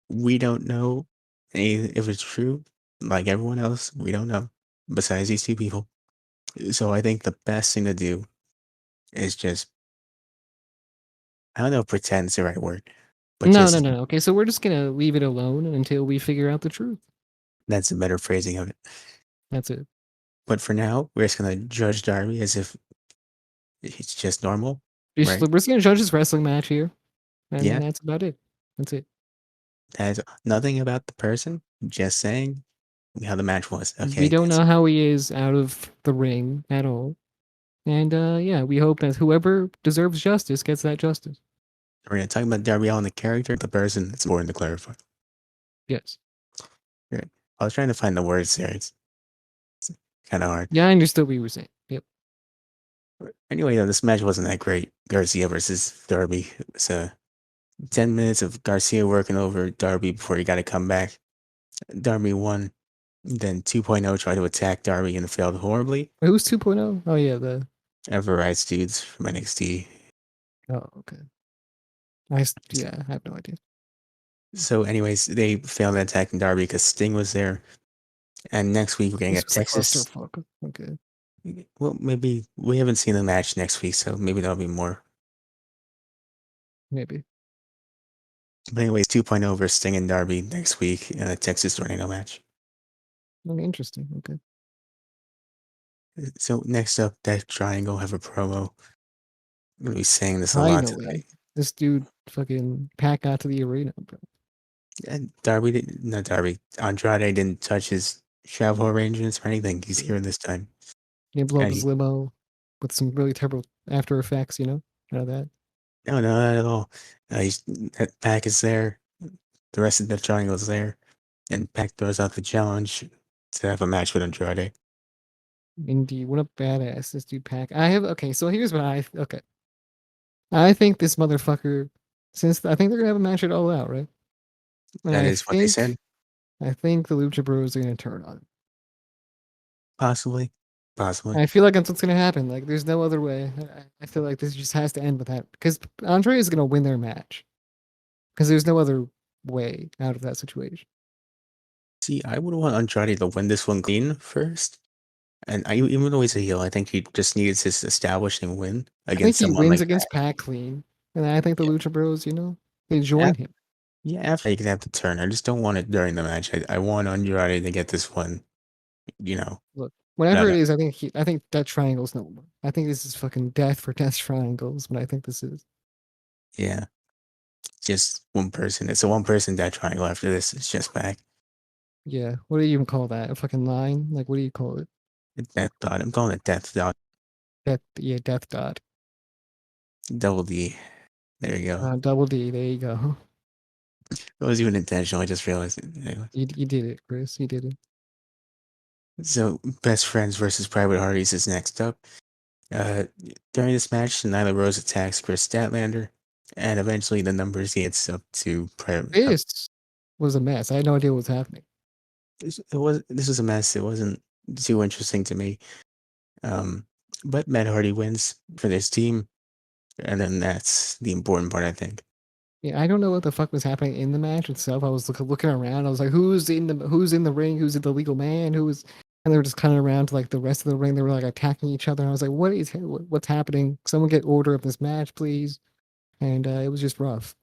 Speaker 2: We don't know if it's true. Like everyone else, we don't know, besides these two people. So I think the best thing to do is just, I don't know if pretend's the right word, but just,
Speaker 1: No. Okay, so we're just gonna leave it alone until we figure out the truth.
Speaker 2: that's a better phrasing of it.
Speaker 1: That's it.
Speaker 2: But for now, we're just gonna judge Darby as if it's just normal, right?
Speaker 1: We're just gonna judge this wrestling match here, and
Speaker 2: Yeah,
Speaker 1: that's about it. That's it.
Speaker 2: has nothing about the person, just saying how the match was.
Speaker 1: We
Speaker 2: Okay,
Speaker 1: don't know how he is out of the ring at all. And yeah, we hope that whoever deserves justice gets that justice.
Speaker 2: we're gonna talk about Darby Allin, the character, the person. It's important to clarify.
Speaker 1: Yes.
Speaker 2: Right. I was trying to find the words there. It's kind of hard.
Speaker 1: Yeah, I understood what you were saying. Yep.
Speaker 2: Anyway, though, this match wasn't that great. Garcia versus Darby. It was 10 minutes of Garcia working over Darby before he got to come back. Darby won. Then 2.0 tried to attack Darby and failed horribly.
Speaker 1: Wait, who's 2.0? Oh yeah, the
Speaker 2: Ever Rights dudes from NXT.
Speaker 1: oh okay. Yeah, I have no idea.
Speaker 2: So, anyways, they failed at attacking Darby because Sting was there. And next week we're gonna
Speaker 1: This
Speaker 2: get
Speaker 1: was a
Speaker 2: Texas.
Speaker 1: clusterfuck. Okay,
Speaker 2: Well, maybe we haven't seen the match next week, so maybe there'll be more.
Speaker 1: maybe.
Speaker 2: But anyways, 2.0 versus Sting and Darby next week in a Texas Tornado match.
Speaker 1: Okay, interesting. Okay.
Speaker 2: So next up, Death Triangle have a promo. I'm gonna be saying this a lot
Speaker 1: Finally,
Speaker 2: tonight.
Speaker 1: this dude fucking Pat got to the arena, bro.
Speaker 2: And Darby, not Darby, Andrade didn't touch his travel arrangements or anything. He's here this time.
Speaker 1: He blew up
Speaker 2: And
Speaker 1: his limo with some really terrible after effects, you know that.
Speaker 2: no, not at all. That Pac is there. The rest of the triangle is there. And Pac throws out the challenge to have a match with Andrade.
Speaker 1: Indeed, what a badass this dude Pack. I have okay, so here's what I think this motherfucker, since I think they're gonna have a match at All Out, right? And
Speaker 2: That is what they said.
Speaker 1: I think the Lucha Bros are gonna turn on him.
Speaker 2: Possibly. Possibly.
Speaker 1: I feel like that's what's gonna happen. Like, there's no other way. I feel like this just has to end with that because Andre is gonna win their match because there's no other way out of that situation.
Speaker 2: See, I would want Andrade to win this one clean first. And even though he's a heel, I think he just needs his establishing win
Speaker 1: I think
Speaker 2: against
Speaker 1: he
Speaker 2: someone
Speaker 1: wins
Speaker 2: like that.
Speaker 1: against Pac clean, and I think the
Speaker 2: Yeah,
Speaker 1: Lucha Bros, they join him.
Speaker 2: yeah, after he can have the turn. I just don't want it during the match. I want Andrade to get this one, you know.
Speaker 1: Look, whatever
Speaker 2: But
Speaker 1: it is, I think that triangle's no more. I think this is fucking death for death triangles. What I think this is.
Speaker 2: yeah, just one person. It's a one person death triangle after this. It's just back.
Speaker 1: Yeah, what do you even call that? A fucking line? Like, what do you call it?
Speaker 2: Death dot. I'm calling it death dot.
Speaker 1: Death, yeah, death dot.
Speaker 2: Double D. There you go.
Speaker 1: Double D. There you go.
Speaker 2: It was even intentional. I just realized it. Anyway.
Speaker 1: You did it, Chris. You did it.
Speaker 2: So, Best Friends versus Private Hardys is next up. Uh, During this match, Nyla Rose attacks Chris Statlander, and eventually the numbers gets up to Private.
Speaker 1: This was a mess. I had no idea what was happening.
Speaker 2: This was a mess. It wasn't too interesting to me. Um, but Matt Hardy wins for this team, and then that's the important part, I think.
Speaker 1: Yeah, I don't know what the fuck was happening in the match itself. I was looking around. I was like, who's in the ring? Who's the legal man? Who's and they were just cutting around to like the rest of the ring. They were like attacking each other. And I was like, what's happening? Someone get order of this match, please. And it was just rough.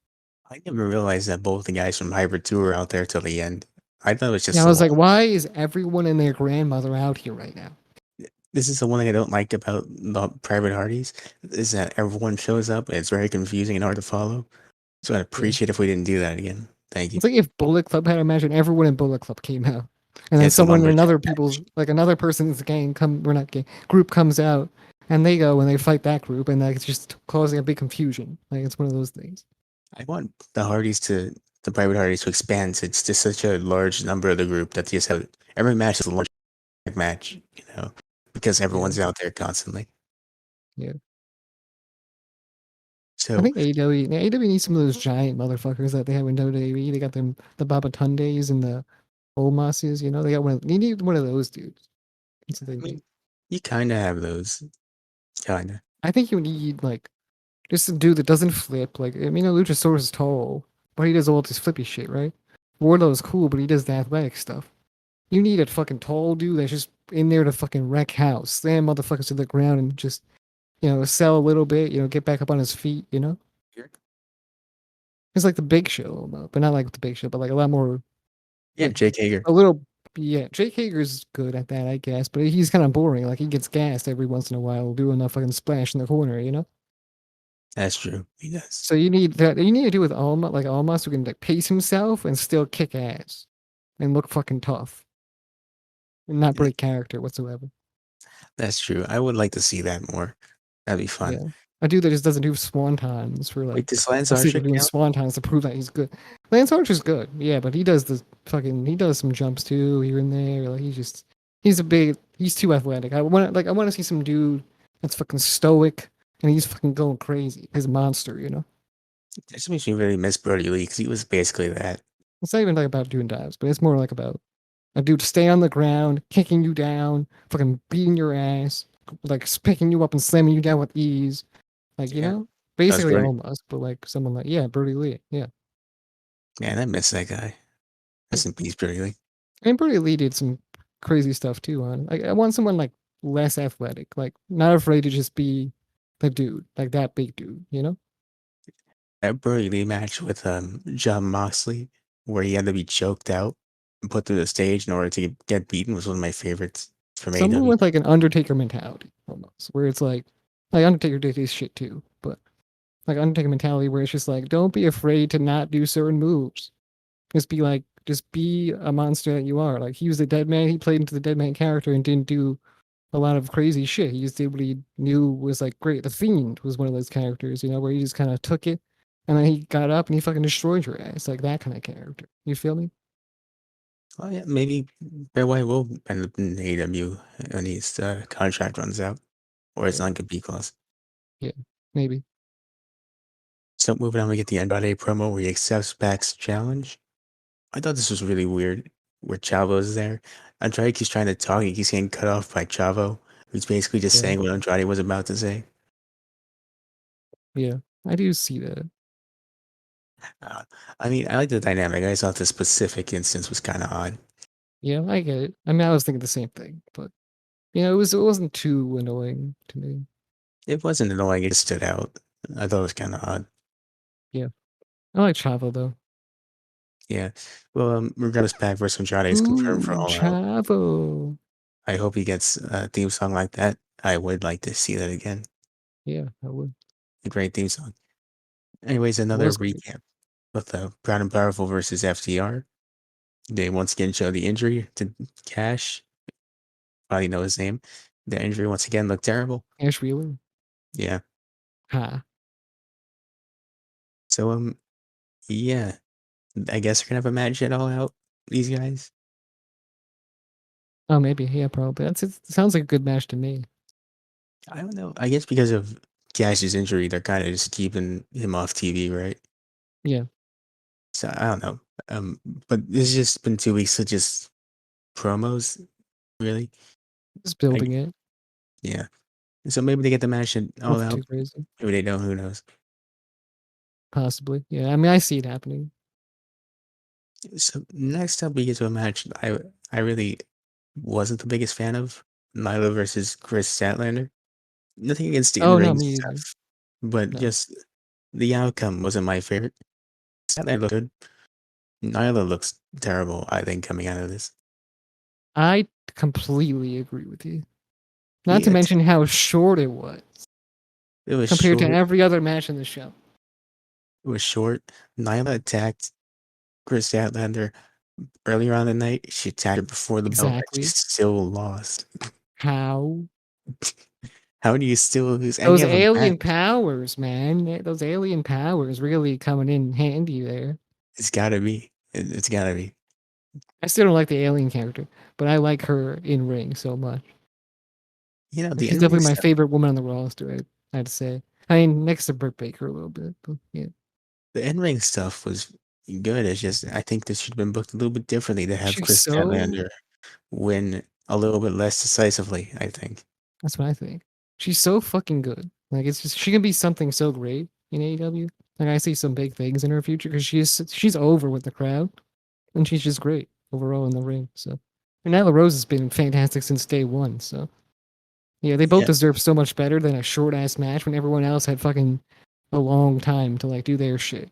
Speaker 2: I never realized that both the guys from Hybrid 2 were out there till the end. I thought it was
Speaker 1: Yeah,
Speaker 2: just
Speaker 1: I
Speaker 2: the
Speaker 1: was
Speaker 2: one.
Speaker 1: like, why is everyone and their grandmother out here right now?
Speaker 2: This is the one thing I don't like about the Private Hardys is that everyone shows up. And it's very confusing and hard to follow. So I'd
Speaker 1: Yeah.
Speaker 2: appreciate if we didn't do that again. Thank you.
Speaker 1: It's like if Bullet Club had a match and everyone in Bullet Club came out. And then
Speaker 2: It's a
Speaker 1: someone in
Speaker 2: lumberjack
Speaker 1: another
Speaker 2: match.
Speaker 1: people's like another person's gang we're not gang group comes out and they go and they fight that group and like it's just causing a big confusion. Like it's one of those things.
Speaker 2: I want the Private Hardys to expand to just such a large number of the group that they just have every match is a large match, because
Speaker 1: Yeah.
Speaker 2: everyone's out there constantly.
Speaker 1: Yeah. I
Speaker 2: So
Speaker 1: think AEW needs some of those giant motherfuckers that they have in WWE. They got them the Babatundes and the Omas's, they got they need one of those dudes. That's what they
Speaker 2: I
Speaker 1: need.
Speaker 2: mean, you kind of have those, kind of.
Speaker 1: I think you need like just a dude that doesn't flip. Like I mean, Luchasaurus is tall, but he does all this flippy shit, right? Wardlow's cool, but he does the athletic stuff. You need a fucking tall dude that's just in there to fucking wreck house, slam motherfuckers to the ground, and just sell a little bit. Get back up on his feet. It's like the Big Show, but not like the Big Show, but like a lot more
Speaker 2: Yeah,
Speaker 1: like
Speaker 2: Jake Hager.
Speaker 1: a little. Yeah, Jake Hager's good at that, I guess, but he's kind of boring. Like he gets gassed every once in a while, doing a fucking splash in the corner.
Speaker 2: That's true. He does.
Speaker 1: So you need that. You need to do with Alma, like Almas, who can like pace himself and still kick ass and look fucking tough and not
Speaker 2: Yeah,
Speaker 1: break character whatsoever.
Speaker 2: that's true. I would like to see that more. That'd be fun.
Speaker 1: Yeah, a dude that just doesn't do swantons for
Speaker 2: Wait,
Speaker 1: like
Speaker 2: does Lance
Speaker 1: the sake
Speaker 2: Archer
Speaker 1: of doing
Speaker 2: count?
Speaker 1: swantons to prove that he's good. Lance Archer's good, yeah, but he does some jumps too here and there. Like he's too athletic. I want to see some dude that's fucking stoic and he's fucking going crazy. His monster.
Speaker 2: That just makes me really miss Brody Lee because he was basically that.
Speaker 1: It's not even like about doing dives, but it's more like about a dude stay on the ground, kicking you down, fucking beating your ass, like picking you up and slamming you down with ease. Like,
Speaker 2: Yeah, that was
Speaker 1: basically
Speaker 2: Brody.
Speaker 1: almost, but like someone like, yeah, Brody Lee. Yeah.
Speaker 2: Man, I miss that guy.
Speaker 1: Yeah.
Speaker 2: Rest in peace, Brody Lee.
Speaker 1: And Brody Lee did some crazy stuff too on. Like, I want someone like less athletic, like not afraid to just be the dude, like that big dude.
Speaker 2: That Brody Lee match with John Moxley, where he had to be choked out and put through the stage in order to get beaten, was one of my favorites from
Speaker 1: Someone
Speaker 2: AEW.
Speaker 1: with like an Undertaker mentality almost, where it's like Undertaker did his shit too, but like Undertaker mentality where it's just like, don't be afraid to not do certain moves. Just be a monster that you are. Like he was a dead man. He played into the dead man character and didn't do a lot of crazy shit. He just did what he knew was like great. The Fiend was one of those characters, where he just kind of took it and then he got up and he fucking destroyed your ass. Like that kind of character. You feel me?
Speaker 2: Oh yeah, maybe Bray Wyatt will end up in AEW when his contract runs out or his
Speaker 1: Yeah,
Speaker 2: non-compete clause.
Speaker 1: yeah, maybe.
Speaker 2: So moving on, we get the Andrade promo where he accepts Pac's challenge. I thought this was really weird where Chavo's there. Andrade keeps trying to talk, he keeps getting cut off by Chavo, who's basically just
Speaker 1: Yeah,
Speaker 2: saying what Andrade was about to say.
Speaker 1: yeah. I do see that.
Speaker 2: Uh, I mean, I like the dynamic. I just thought the specific instance was kind of odd.
Speaker 1: Yeah, I get it. I mean, I was thinking the same thing, but it wasn't too annoying to me.
Speaker 2: It wasn't annoying, it just stood out. I thought it was kind of odd.
Speaker 1: Yeah, I like Chavo though.
Speaker 2: Yeah. Well, regardless, Pac versus Andrade is confirmed for
Speaker 1: Ooh,
Speaker 2: All Out.
Speaker 1: Chavo.
Speaker 2: I hope he gets a theme song like that. I would like to see that again.
Speaker 1: Yeah, I would.
Speaker 2: A great theme song. Anyways,
Speaker 1: It
Speaker 2: another
Speaker 1: was great.
Speaker 2: recap with the Proud and Powerful versus FTR. They once again show the injury to Cash. Probably know his name. The injury once again looked terrible.
Speaker 1: Ash Wheeler.
Speaker 2: Yeah.
Speaker 1: Ha.
Speaker 2: So yeah. I guess we're gonna have a match at All Out. These guys.
Speaker 1: Oh, maybe. Yeah, probably. It sounds like a good match to me.
Speaker 2: I don't know. I guess because of Cash's injury, they're kind of just keeping him off TV, right?
Speaker 1: Yeah,
Speaker 2: So I don't know. But it's just been 2 weeks of just promos, really.
Speaker 1: just
Speaker 2: I
Speaker 1: building it.
Speaker 2: Yeah. So maybe they get the match at All
Speaker 1: Nothing
Speaker 2: Out.
Speaker 1: too crazy.
Speaker 2: Maybe they don't. Who knows?
Speaker 1: Possibly. Yeah, I mean, I see it happening.
Speaker 2: So next up, we get to a match I really wasn't the biggest fan of. Nyla versus Chris Statlander. Nothing against the
Speaker 1: Oh, no,
Speaker 2: in-ring
Speaker 1: me either.
Speaker 2: stuff, but
Speaker 1: No.
Speaker 2: just the outcome wasn't my favorite. Statlander looked good. Nyla looks terrible, I think, coming out of this.
Speaker 1: I completely agree with you. Not
Speaker 2: He
Speaker 1: to mention
Speaker 2: attacked,
Speaker 1: how short it was
Speaker 2: it was
Speaker 1: compared to
Speaker 2: short.
Speaker 1: every other match in the show.
Speaker 2: It was short. Nyla attacked Chris Statlander earlier on the night. She attacked her before the bell, and she
Speaker 1: Exactly.
Speaker 2: still lost.
Speaker 1: How?
Speaker 2: How do you still lose any
Speaker 1: Those
Speaker 2: of a
Speaker 1: alien
Speaker 2: match?
Speaker 1: powers, man. Those alien powers really coming in handy there.
Speaker 2: It's gotta be. It's gotta be.
Speaker 1: I still don't like the alien character, but I like her in ring so much.
Speaker 2: You know,
Speaker 1: Like,
Speaker 2: the
Speaker 1: she's
Speaker 2: in-ring
Speaker 1: definitely my
Speaker 2: stuff.
Speaker 1: favorite woman on the roster, I'd say. I mean, next to Britt Baker a little bit, but yeah.
Speaker 2: The in-ring stuff was good. It's just I think this should have been booked a little bit differently to have
Speaker 1: She's
Speaker 2: Chris
Speaker 1: so
Speaker 2: Statlander win a little bit less decisively, I think.
Speaker 1: That's what I think. She's so fucking good. Like it's just she can be something so great in AEW. Like I see some big things in her future because she's over with the crowd and she's just great overall in the ring. So and Nyla Rose has been fantastic since day one. So yeah, they both
Speaker 2: Yeah.
Speaker 1: deserve so much better than a short ass match when everyone else had fucking a long time to like do their shit.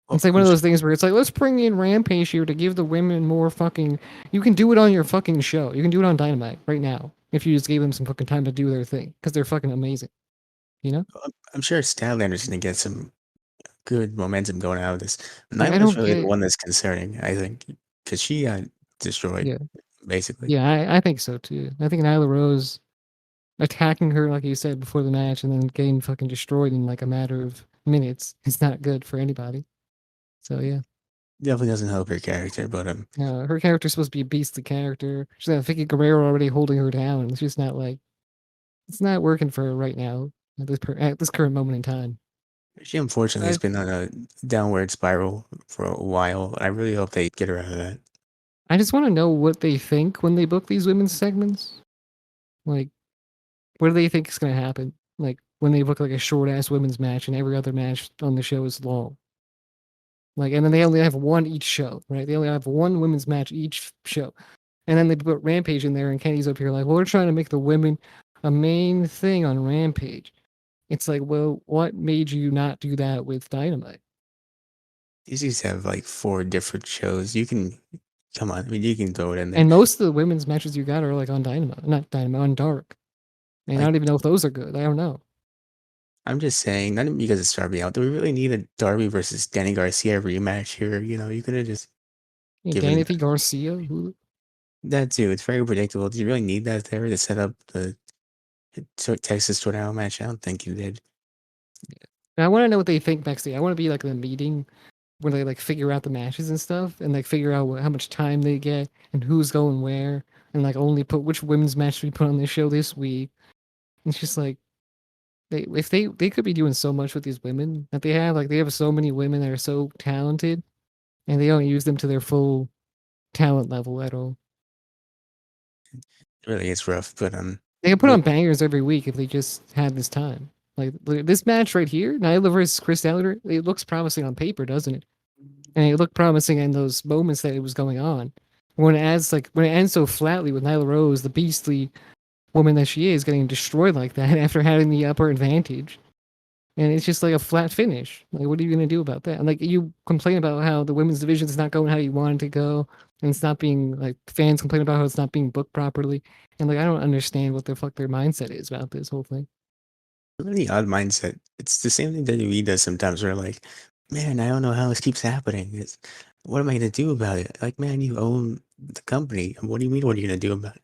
Speaker 2: Well,
Speaker 1: It's like one
Speaker 2: I'm
Speaker 1: of
Speaker 2: sure
Speaker 1: those things where it's like, let's bring in Rampage here to give the women more fucking. You can do it on your fucking show. You can do it on Dynamite right now if you just gave them some fucking time to do their thing because they're fucking amazing. You know?
Speaker 2: I'm sure Statlander's gonna get some good momentum going out of this.
Speaker 1: Like I
Speaker 2: Nyla's
Speaker 1: don't
Speaker 2: really the
Speaker 1: get.
Speaker 2: one that's concerning, I think, because she got destroyed
Speaker 1: Yeah,
Speaker 2: basically.
Speaker 1: yeah, I think so too. I think Nyla Rose attacking her like you said before the match and then getting fucking destroyed in like a matter of minutes is not good for anybody. So yeah.
Speaker 2: Definitely doesn't help her character, but
Speaker 1: Her character's supposed to be a beastly character. She's got Vicky Guerrero already holding her down. It's just not like it's not working for her right now at this current moment in time.
Speaker 2: she unfortunately
Speaker 1: I
Speaker 2: has been on a downward spiral for a while. I really hope they get her out of that.
Speaker 1: I just want to know what they think when they book these women's segments. Like, what do they think is going to happen? Like when they book like a short ass women's match and every other match on the show is long. Like, and then they only have one each show, right? They only have one women's match each show. And then they put Rampage in there, and Kenny's up here like, well, we're trying to make the women a main thing on Rampage. It's like, well, what made you not do that with Dynamite?
Speaker 2: These used to have like 4 different shows. You can come on, I mean you can throw it in there.
Speaker 1: And most of the women's matches you got are like on Dynamite, not Dynamite, on Dark. And I
Speaker 2: Like
Speaker 1: don't even know if those are good. I don't know.
Speaker 2: I'm just saying, not even because it's Darby out. Do we really need a Darby versus Danny Garcia rematch here? You know, you could have just
Speaker 1: And
Speaker 2: given
Speaker 1: Danny Garcia, who
Speaker 2: that too. It's very predictable. Do you really need that there to set up the Texas Tornado match? I don't think you did.
Speaker 1: I want to know what they think backstage. I want to be like in a meeting where they like figure out the matches and stuff, and like figure out how much time they get and who's going where, and like only put which women's match we put on this show this week. It's just like they could be doing so much with these women that they have. Like they have so many women that are so talented, and they don't use them to their full talent level at all.
Speaker 2: Really, it's rough, but
Speaker 1: They could put
Speaker 2: what
Speaker 1: on bangers every week if they just had this time. Like this match right here, Nyla versus Chris Statlander, it looks promising on paper, doesn't it? And it looked promising in those moments that it was going on. When it ends so flatly with Nyla Rose, the beastly woman that she is, getting destroyed like that after having the upper advantage, and it's just like a flat finish. Like, what are you gonna do about that? And like you complain about how the women's division is not going how you want it to go, and it's not being like fans complain about how it's not being booked properly, and like I don't understand what the fuck their mindset is about this whole thing.
Speaker 2: really odd mindset. It's the same thing WWE does sometimes. Where like, man, I don't know how this keeps happening. What am I gonna do about it? Like, man, you own the company. What do you mean? What are you gonna do about it?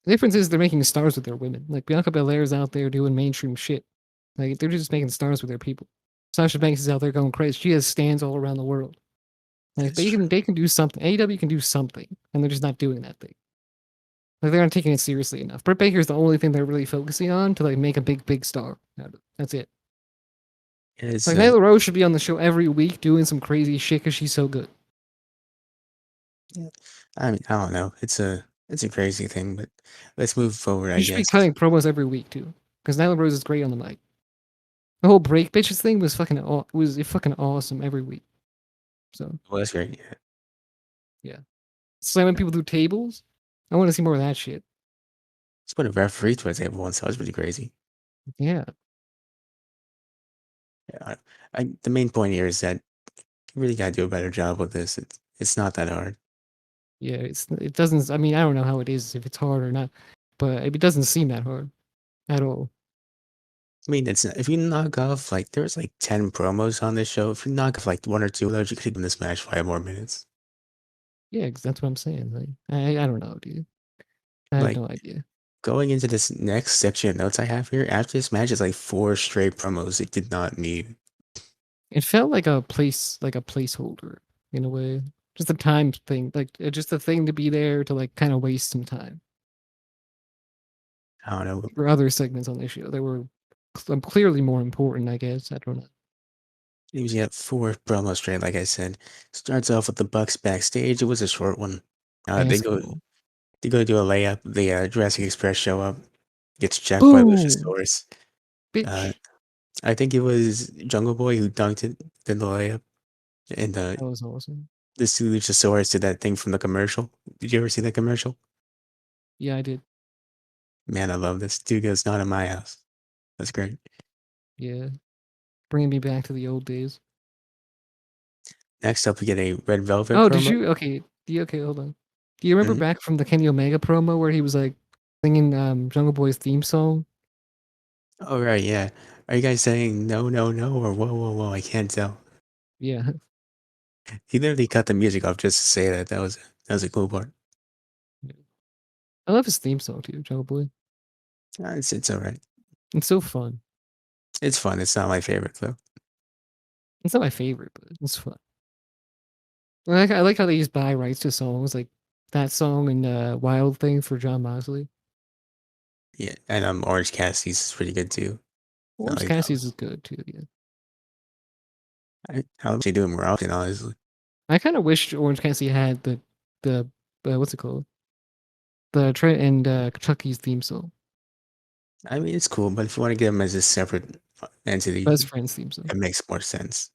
Speaker 1: The difference is they're making stars with their women. Like Bianca Belair's out there doing mainstream shit. Like they're just making stars with their people. Sasha Banks is out there going crazy. She has stands all around the world. Like
Speaker 2: That's true.
Speaker 1: they can do something. AEW can do something, and they're just not doing that thing. Like they're not taking it seriously enough. Britt Baker is the only thing they're really focusing on to like make a big star. That's it.
Speaker 2: It's
Speaker 1: Like Nyla Rose should be on the show every week doing some crazy shit because she's so good.
Speaker 2: yeah. I mean, I don't know. It's a crazy thing, but let's move forward,
Speaker 1: She
Speaker 2: I
Speaker 1: should be
Speaker 2: guess.
Speaker 1: cutting promos every week too, because Nyla Rose is great on the mic. The whole break bitches thing was fucking awesome every week. So
Speaker 2: Well, that's great. Yeah.
Speaker 1: yeah, slamming people through tables. I want to see more of that shit.
Speaker 2: Let's put a referee to a table once. That was pretty crazy.
Speaker 1: Yeah,
Speaker 2: Yeah. The main point here is that you really gotta do a better job with this. It's not that hard.
Speaker 1: yeah. It doesn't. I mean, I don't know how it is if it's hard or not, but it doesn't seem that hard at all.
Speaker 2: I mean, it's if you knock off like there's like 10 promos on this show. If you knock off like one or two of those, you could have done this match 5 more minutes.
Speaker 1: Yeah, 'cause that's what I'm saying. Like, I don't know, dude. I have
Speaker 2: Like
Speaker 1: no idea.
Speaker 2: going into this next section of notes I have here, after this match is like 4 straight promos it did not need.
Speaker 1: It felt like a placeholder in a way, just a time thing, like just a thing to be there to like kind of waste some time
Speaker 2: I don't know.
Speaker 1: for other segments on the show that were clearly more important. I guess I don't know.
Speaker 2: It was yet 4 promos straight, like I said. Starts off with the Bucks backstage. It was a short one. They go
Speaker 1: Basketball,
Speaker 2: they go do a layup. The Jurassic Express show up, gets checked by
Speaker 1: boom,
Speaker 2: Luchasaurus. Uh,
Speaker 1: bitch.
Speaker 2: I think it was Jungle Boy who dunked it, did the layup, and
Speaker 1: That was awesome.
Speaker 2: this Luchasaurus did that thing from the commercial. Did you ever see that commercial?
Speaker 1: Yeah, I did.
Speaker 2: Man, I love this. Dude goes, not in my house. That's great.
Speaker 1: Yeah, bringing me back to the old days.
Speaker 2: Next up, we get a Red Velvet
Speaker 1: Oh, did
Speaker 2: promo.
Speaker 1: you? Okay, okay, hold on. Do you remember
Speaker 2: Mhm.
Speaker 1: back from the Kenny Omega promo where he was like singing Jungle Boy's theme song?
Speaker 2: Oh, right, yeah. Are you guys saying no, no, no, or whoa, whoa, whoa? I can't tell.
Speaker 1: Yeah,
Speaker 2: He literally cut the music off just to say that. That was a cool part.
Speaker 1: I love his theme song too, Jungle Boy.
Speaker 2: It's all right.
Speaker 1: It's so fun.
Speaker 2: It's fun. It's not my favorite though.
Speaker 1: It's not my favorite, but it's fun. I like how they use buy rights to songs like that song and Wild Thing for John Moxley.
Speaker 2: Yeah, and Orange Cassidy's is pretty good too. I
Speaker 1: Orange
Speaker 2: like
Speaker 1: Cassidy's is
Speaker 2: those.
Speaker 1: good too. Yeah,
Speaker 2: I wish they do it more often, honestly.
Speaker 1: I kind of wish Orange Cassidy had the what's it called, the Trent and Chucky's theme song,
Speaker 2: I mean, it's cool, but if you want to get them as a separate
Speaker 1: Best
Speaker 2: entity,
Speaker 1: Friends theme song.
Speaker 2: it makes more sense.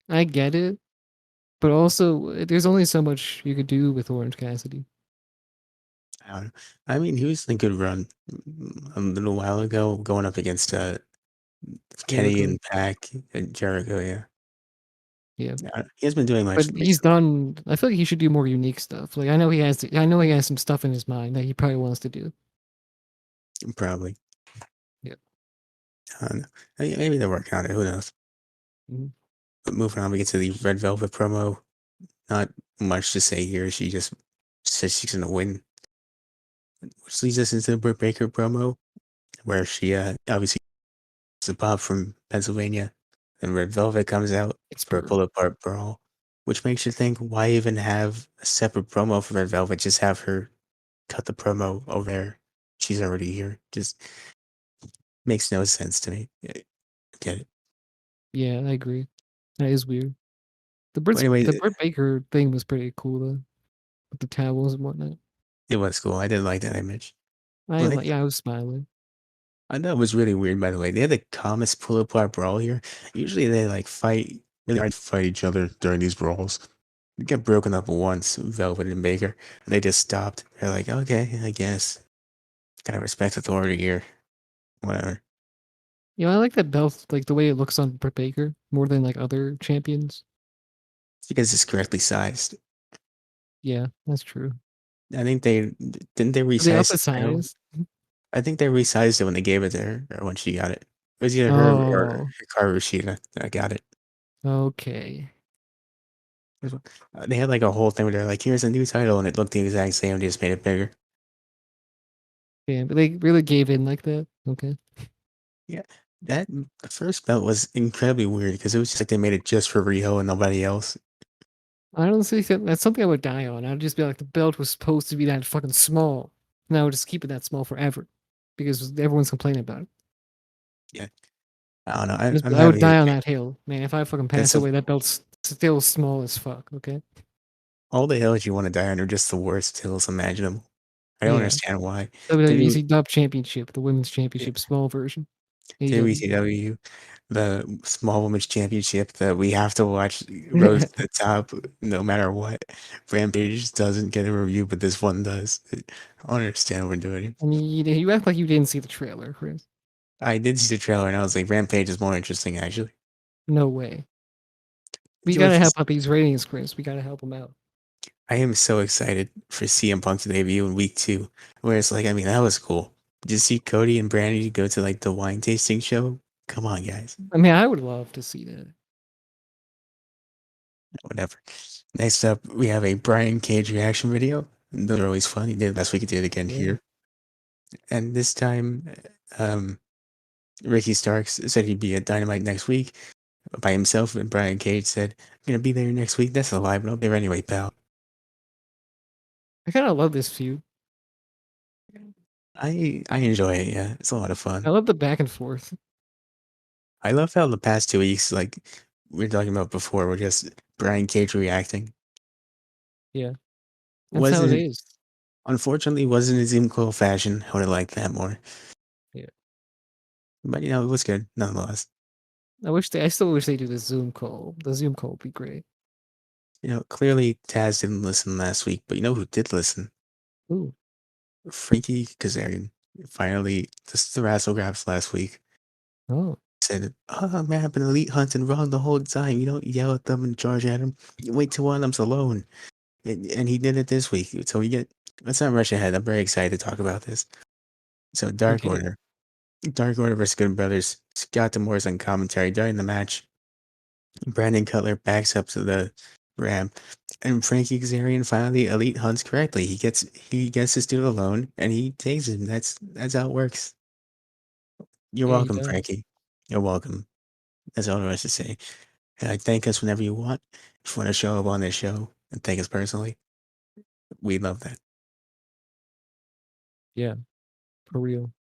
Speaker 1: I get it, but also there's only so much you could do with Orange Cassidy.
Speaker 2: I don't know. I mean, he was in a good run a little while ago, going up against Kenny
Speaker 1: Jericho,
Speaker 2: and Pac and Jericho. Yeah,
Speaker 1: yeah.
Speaker 2: he has been doing
Speaker 1: But
Speaker 2: much
Speaker 1: he's
Speaker 2: recently.
Speaker 1: done. I feel like he should do more unique stuff. Like I know he has. I know he has some stuff in his mind that he probably wants to do.
Speaker 2: Probably.
Speaker 1: Yeah.
Speaker 2: I don't know. Maybe they're working on it. Who knows?
Speaker 1: Mhm.
Speaker 2: But moving on, we get to the Red Velvet promo. not much to say here. She just says she's gonna win, which leads us into the Britt Baker promo, where she obviously is a pop from Pennsylvania, and Red Velvet comes out for a
Speaker 1: Pittsburgh.
Speaker 2: pull apart brawl, which makes you think, why even have a separate promo for Red Velvet? Just have her cut the promo over there. She's already here. Just makes no sense to me. Get it?
Speaker 1: Yeah, I agree. That is weird.
Speaker 2: But anyway,
Speaker 1: The Britt Baker thing was pretty cool though, with the towels and whatnot.
Speaker 2: it was cool. I did like that image.
Speaker 1: I
Speaker 2: Like,
Speaker 1: like, yeah, I was smiling.
Speaker 2: I know it was really weird, by the way. They had the calmest pull apart brawl here. Usually they like fight really hard, fight each other during these brawls. They get broken up once, Velvet and Baker, and they just stopped. They're like, okay, I guess. Gotta respect authority here. Whatever.
Speaker 1: You know, I like that belt, like the way it looks on Britt Baker more than like other champions.
Speaker 2: It's because it's correctly sized.
Speaker 1: Yeah, that's true.
Speaker 2: I think they didn't they
Speaker 1: Did they up
Speaker 2: resize
Speaker 1: the
Speaker 2: the title.
Speaker 1: size?
Speaker 2: I think they resized it when they gave it to her, or when she got it. It was either her or
Speaker 1: Oh,
Speaker 2: Hikaru Shida that got it.
Speaker 1: okay.
Speaker 2: They had like a whole thing where they're like, here's a new title, and it looked the exact same, they just made it bigger.
Speaker 1: Yeah, but they really gave in like that. Okay.
Speaker 2: Yeah, that first belt was incredibly weird because it was just like they made it just for Riho and nobody else.
Speaker 1: I don't think that's something I would die on. I'd just be like, the belt was supposed to be that fucking small. And I would just keep it that small forever because everyone's complaining about it.
Speaker 2: Yeah, I don't know. I'm
Speaker 1: I would
Speaker 2: happy
Speaker 1: die on that hill, man. If I fucking
Speaker 2: that's
Speaker 1: pass away, that belt's still small as fuck. Okay.
Speaker 2: all the hills you want to die on are just the worst hills imaginable. I don't
Speaker 1: Yeah.
Speaker 2: understand why. Didn't
Speaker 1: WWEC Dub Championship, the women's championship, small version. AEW.
Speaker 2: WCW, the Small Women's Championship that we have to watch rose to the top no matter what. Rampage doesn't get a review, but this one does. I don't understand what we're doing.
Speaker 1: I mean, you act like you didn't see the trailer, Chris.
Speaker 2: I did see the trailer and I was like, Rampage is more interesting actually.
Speaker 1: No way. We gotta
Speaker 2: George,
Speaker 1: help out these ratings, Chris. We gotta help them out.
Speaker 2: I am so excited for CM Punk's debut in week 2, where it's like, I mean, that was cool. Did you see Cody and Brandy go to like the wine tasting show? Come on, guys.
Speaker 1: I mean, I would love to see that.
Speaker 2: Whatever. Next up, we have a Brian Cage reaction video. Those are always fun. He did it last week. He did it again
Speaker 1: Yeah.
Speaker 2: here. And this time, um, Ricky Starks said he'd be at Dynamite next week by himself. And Brian Cage said, I'm going to be there next week. That's a lie, but I'll be there anyway, pal.
Speaker 1: I kind of love this feud.
Speaker 2: I enjoy it. Yeah, it's a lot of
Speaker 1: I
Speaker 2: fun.
Speaker 1: love the back and forth.
Speaker 2: I love how the past 2 weeks, like we were talking about before, were just Brian Cage reacting.
Speaker 1: Yeah, that's how it
Speaker 2: Wasn't,
Speaker 1: is.
Speaker 2: unfortunately, wasn't a Zoom call fashion. I would have liked that more.
Speaker 1: Yeah.
Speaker 2: But, it was good nonetheless.
Speaker 1: I still wish they do the Zoom call. The Zoom call would be great.
Speaker 2: Clearly Taz didn't listen last week, but you know who did listen?
Speaker 1: Ooh.
Speaker 2: Frankie Kazarian. Finally, this is the Wrassle Graps last week.
Speaker 1: Oh.
Speaker 2: Said, oh man, I've been elite hunting wrong the whole time. You don't yell at them and charge at them. You wait till one of them's alone. And he did it this week. So let's not rush ahead. I'm very excited to talk about this. So Dark
Speaker 1: Okay.
Speaker 2: Order. Dark Order versus Good Brothers. Scott D'Amore's on commentary during the match. Brandon Cutler backs up to the ramp, and Frankie Kazarian finally elite hunts correctly. He gets this dude alone, and he takes him. That's how it works. You're
Speaker 1: Yeah, he
Speaker 2: welcome,
Speaker 1: does.
Speaker 2: Frankie. You're welcome. That's all there is to say. And thank us whenever you want. If you want to show up on this show and thank us personally, we love that.
Speaker 1: Yeah, for real.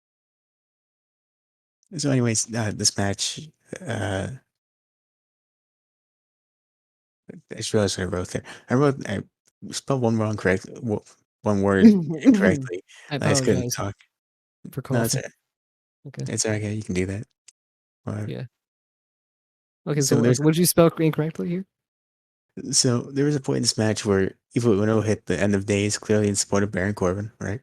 Speaker 2: So, anyways, this match, uh, I just realized what I wrote there. I spelled one wrong correct, one word incorrectly.
Speaker 1: I
Speaker 2: I just couldn't
Speaker 1: apologize
Speaker 2: talk.
Speaker 1: for
Speaker 2: No, it's
Speaker 1: coughing. Okay.
Speaker 2: it's okay. You can do that. Whatever.
Speaker 1: Yeah. Okay, so
Speaker 2: So there's
Speaker 1: what did you spell incorrectly here?
Speaker 2: so there was a point in this match where Evil Uno hit the end of days clearly in support of Baron Corbin, right?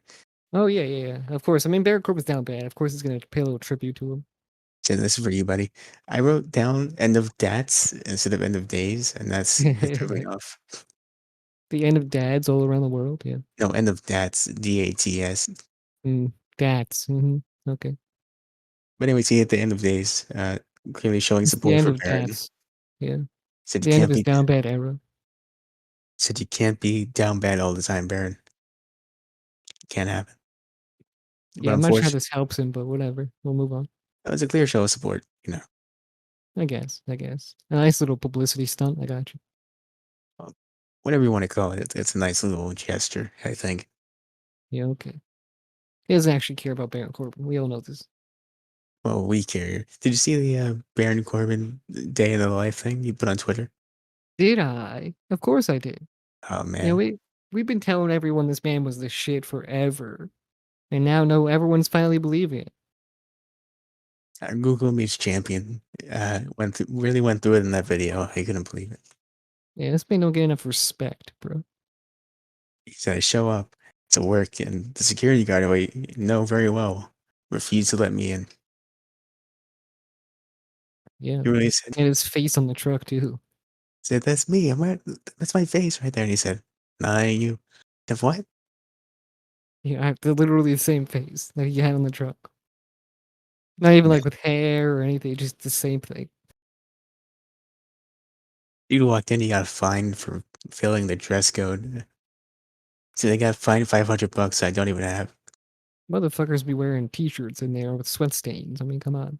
Speaker 1: Oh yeah, yeah, yeah. Of course. I mean, Barrett Corbin's down bad. Of course, he's gonna pay a little tribute to him.
Speaker 2: So this is for you, buddy. I wrote down end of dats instead of end of days, and it threw me
Speaker 1: The
Speaker 2: off.
Speaker 1: end of dads all around the world. Yeah.
Speaker 2: No, end of dats, DATS.
Speaker 1: Dads. Okay.
Speaker 2: But anyways, he hit the end of days, clearly showing
Speaker 1: It's the
Speaker 2: support
Speaker 1: end
Speaker 2: for
Speaker 1: of
Speaker 2: Baron.
Speaker 1: dads. Yeah.
Speaker 2: Said you
Speaker 1: The end of
Speaker 2: can't
Speaker 1: his
Speaker 2: be
Speaker 1: down bad era.
Speaker 2: Said you can't be down bad all the time, Baron. Can't happen. But
Speaker 1: Yeah, I'm not sure how
Speaker 2: unfortunately,
Speaker 1: this helps him, but whatever. We'll move on.
Speaker 2: that was a clear show of support.
Speaker 1: I guess. I guess. A nice little publicity stunt. I got you.
Speaker 2: Well, whatever you want to call it, it's a nice little gesture, I think.
Speaker 1: Yeah, okay. He doesn't actually care about Baron Corbin. We all know this.
Speaker 2: Well, we care. Did you see the Baron Corbin day in the life thing you put on Twitter?
Speaker 1: Did I? Of course I did.
Speaker 2: Oh
Speaker 1: You know,
Speaker 2: man,
Speaker 1: we've been telling everyone this man was the shit forever. And now no everyone's finally believing it.
Speaker 2: Google Meets Champion really went through it in that video. I couldn't believe it.
Speaker 1: Yeah, this man don't get enough respect, bro.
Speaker 2: He said, "I show up to work, and the security guard I know very well refused to let me in."
Speaker 1: Yeah.
Speaker 2: He really said,
Speaker 1: And his face on the truck too.
Speaker 2: "said That's me. That's my face right there." And he said, "Nah, ain't you." I said, "What?"
Speaker 1: Yeah, I have literally the same face that he had on the truck. Not even
Speaker 2: Man,
Speaker 1: like with hair or anything, just the same thing.
Speaker 2: you walked in, you got fined for failing the dress code. So they got fined $500 I don't even have.
Speaker 1: Motherfuckers be wearing t-shirts in there with sweat stains. I mean, come on.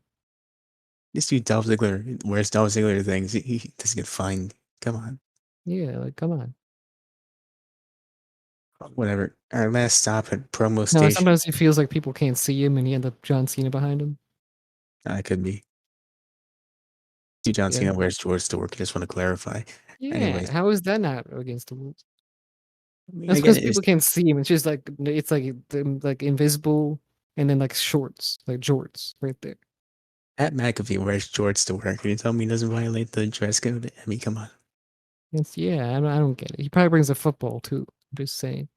Speaker 2: This dude Dolph Ziggler wears Dolph Ziggler things. He doesn't get fined. Come on.
Speaker 1: Yeah, like come on.
Speaker 2: Whatever. Our last stop at promo
Speaker 1: No,
Speaker 2: station.
Speaker 1: sometimes he feels like people can't see him and he ends up John Cena behind him.
Speaker 2: I could be. See, John
Speaker 1: Yeah.
Speaker 2: Cena wears George to work. I just want to clarify.
Speaker 1: Yeah.
Speaker 2: Anyways,
Speaker 1: How is that not against the rules?
Speaker 2: I mean,
Speaker 1: That's
Speaker 2: again,
Speaker 1: because
Speaker 2: it's
Speaker 1: people can't see him. It's just like it's like invisible and then like shorts, like jorts right there.
Speaker 2: Pat McAfee wears George to work. Can you tell me he doesn't violate the dress code? I mean, come on.
Speaker 1: It's yeah, I don't get it. He probably brings a football too. I'm just saying.